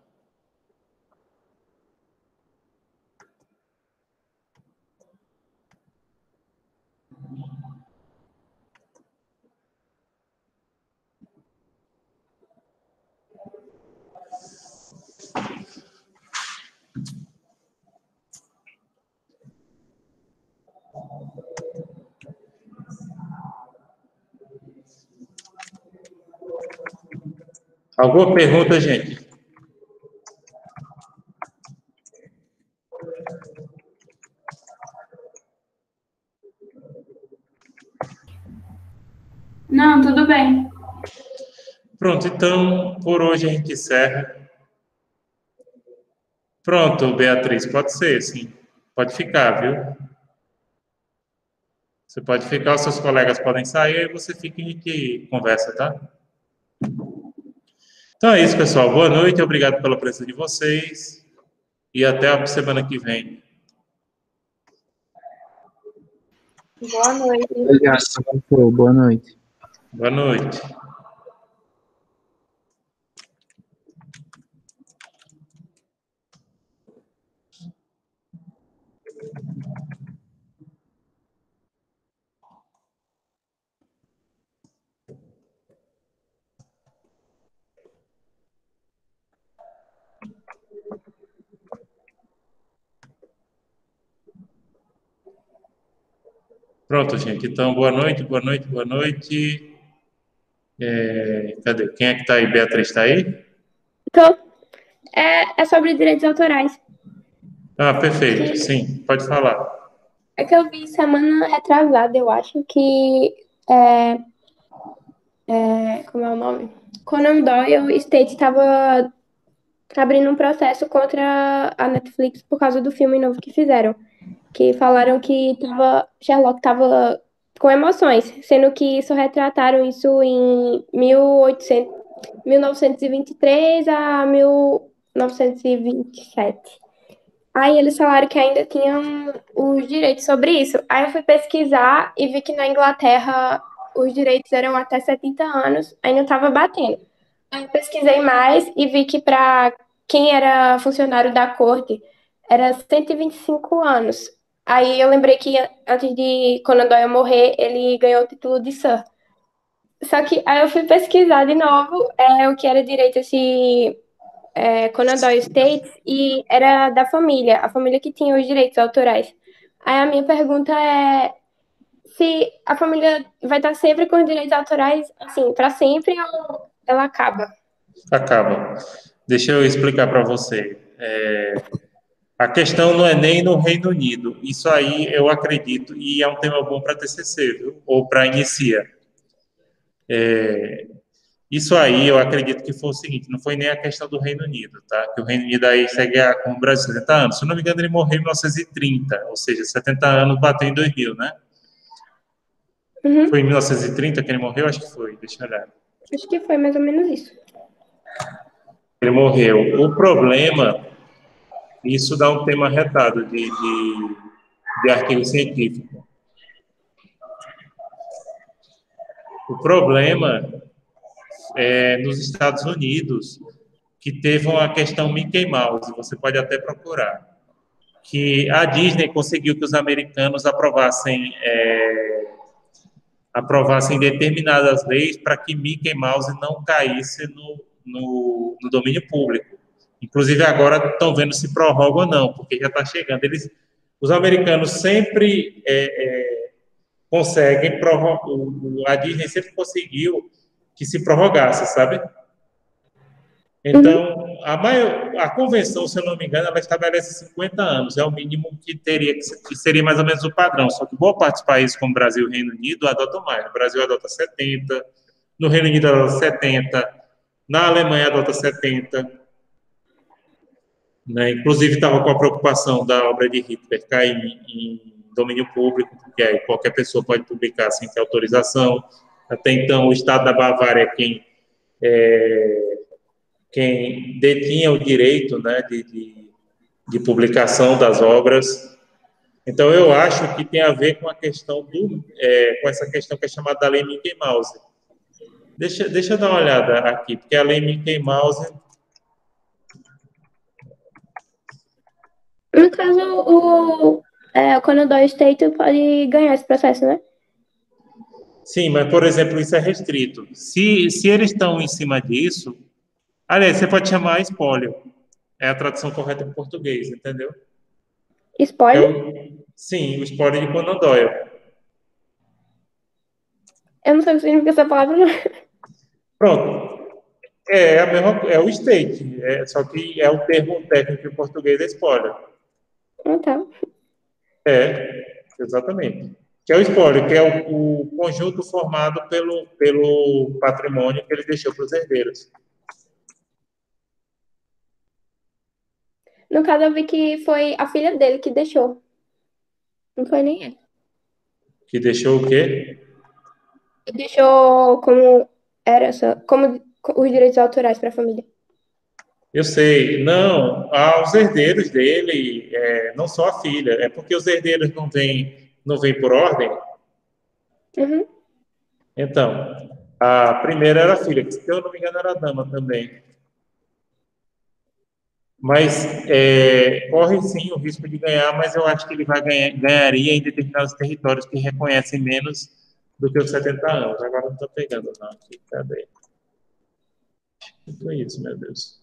Alguma pergunta, gente?
Não, tudo bem.
Pronto, então, por hoje a gente encerra. Pronto, Beatriz, pode ser, sim. Pode ficar, viu? Você pode ficar, os seus colegas podem sair, aí você fica e a gente conversa, tá? Então é isso, pessoal. Boa noite, obrigado pela presença de vocês e até a semana que vem.
Boa noite.
Obrigado, professor. Boa noite.
Boa noite. Pronto, gente. Então, boa noite, boa noite, boa noite. Cadê? Quem é que está aí? Beatriz está aí?
Então, é sobre direitos autorais.
Ah, perfeito. Sim, pode falar.
É que eu vi semana retrasada, eu acho que como é o nome? Conan Doyle State estava abrindo um processo contra a Netflix por causa do filme novo que fizeram. Que falaram que Sherlock estava com emoções, sendo que isso retrataram isso em 1923 a 1927. Aí eles falaram que ainda tinham os direitos sobre isso. Aí eu fui pesquisar e vi que na Inglaterra os direitos eram até 70 anos, aí não estava batendo. Aí eu pesquisei mais e vi que para quem era funcionário da corte era 125 anos. Aí eu lembrei que antes de Conan Doyle morrer, ele ganhou o título de Sir. Só que aí eu fui pesquisar de novo o que era direito esse Conan Doyle States e era da família, a família que tinha os direitos autorais. Aí a minha pergunta é se a família vai estar sempre com os direitos autorais, assim, para sempre ou ela acaba?
Acaba. Deixa eu explicar para você. A questão não é nem no Reino Unido. Isso aí eu acredito, e é um tema bom para TCC, viu? Ou para inicia. Isso aí eu acredito que foi o seguinte, não foi nem a questão do Reino Unido, tá? Que o Reino Unido aí segue com o Brasil 70 anos. Se eu não me engano, ele morreu em 1930, ou seja, 70 anos bateu em 2000, né?
Uhum.
Foi em 1930 que ele morreu? Acho que foi, deixa eu olhar.
Acho que foi mais ou menos isso.
Ele morreu. O problema, isso dá um tema retado de artigo científico. O problema é nos Estados Unidos, que teve uma questão Mickey Mouse, você pode até procurar, que a Disney conseguiu que os americanos aprovassem determinadas leis para que Mickey Mouse não caísse no domínio público. Inclusive, agora estão vendo se prorroga ou não, porque já está chegando. Os americanos sempre conseguem prorrogar, a Disney sempre conseguiu que se prorrogasse, sabe? Então, a convenção, se eu não me engano, ela estabelece 50 anos, é o mínimo que seria mais ou menos o padrão, só que boa parte dos países, como Brasil e Reino Unido, adotam mais. No Brasil adota 70, no Reino Unido adota 70, na Alemanha adota 70, né? Inclusive estava com a preocupação da obra de Hitler cair em domínio público, porque aí qualquer pessoa pode publicar sem ter autorização. Até então, o Estado da Bavária é quem detinha o direito, né, de publicação das obras. Então, eu acho que tem a ver com a questão com essa questão que é chamada da Lei Mickey Mouse. Deixa eu dar uma olhada aqui, porque a Lei Mickey Mouse...
No caso, o Conan Doyle State pode ganhar esse processo, né?
Sim, mas, por exemplo, isso é restrito. Se eles estão em cima disso... Aliás, você pode chamar espólio. É a tradução correta em português, entendeu?
Spoiler?
Sim, o espólio de Conan Doyle.
Eu não sei o que significa essa palavra, não.
Pronto. É a mesma, é o estate, só que é o termo técnico em português é spoiler.
Então,
Exatamente. Que é o spoiler, que é o conjunto formado pelo patrimônio que ele deixou para os herdeiros.
no caso, eu vi que foi a filha dele que deixou. Não foi nem ele.
Que deixou o quê?
Ele deixou como era essa, como os direitos autorais para a família.
Eu sei. Não, os herdeiros dele, não só a filha. É porque os herdeiros não vêm por ordem.
Uhum.
Então, a primeira era a filha, que se eu não me engano era a dama também. Mas corre sim o risco de ganhar, mas eu acho que ele ganharia em determinados territórios que reconhecem menos do que os 70 anos. Agora não estou pegando, não. Aqui, cadê? O que foi isso, meu Deus?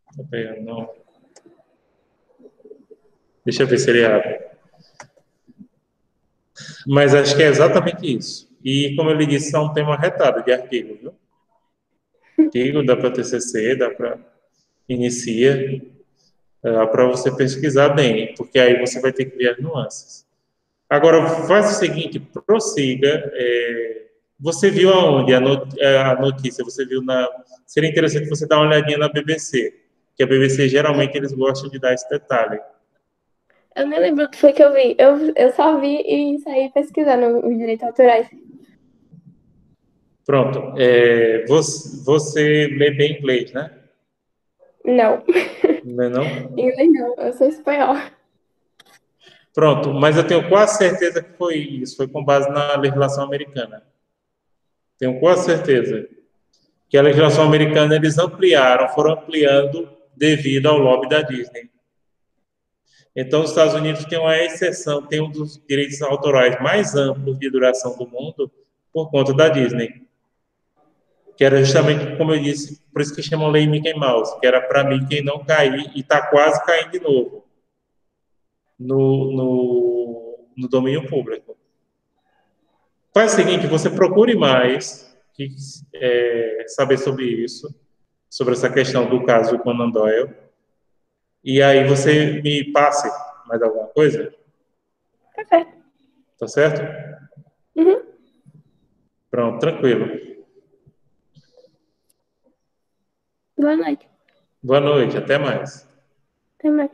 Não estou pegando, não. Deixa eu ver se ele abre. Mas acho que é exatamente isso. E, como ele disse, é um tema retado de artigo, viu? Artigo, dá para TCC, dá para inicia, para você pesquisar bem, porque aí você vai ter que ver as nuances. Agora, faz o seguinte, prossiga. Você viu aonde a notícia? Você viu na... Seria interessante você dar uma olhadinha na BBC, que a BBC geralmente eles gostam de dar esse detalhe.
Eu nem lembro o que foi que eu vi. Eu só vi e saí pesquisando os direitos autorais.
Pronto. Você lê bem inglês, né?
Não,
Não é não?
inglês não, eu sou espanhol.
Pronto, mas eu tenho quase certeza que foi isso, foi com base na legislação americana. Tenho quase certeza que a legislação americana eles foram ampliando devido ao lobby da Disney. Então, os Estados Unidos tem uma exceção, tem um dos direitos autorais mais amplos de duração do mundo por conta da Disney. Que era justamente, como eu disse, por isso que chamam lei Mickey Mouse, que era para Mickey não cair, e está quase caindo de novo no domínio público. Faz o seguinte, você procure mais saber sobre isso, sobre essa questão do caso do Conan Doyle, e aí você me passe mais alguma coisa,
Tá certo.
tá certo?
Uhum.
Pronto, tranquilo.
Boa noite.
Boa noite, até mais.
Até mais.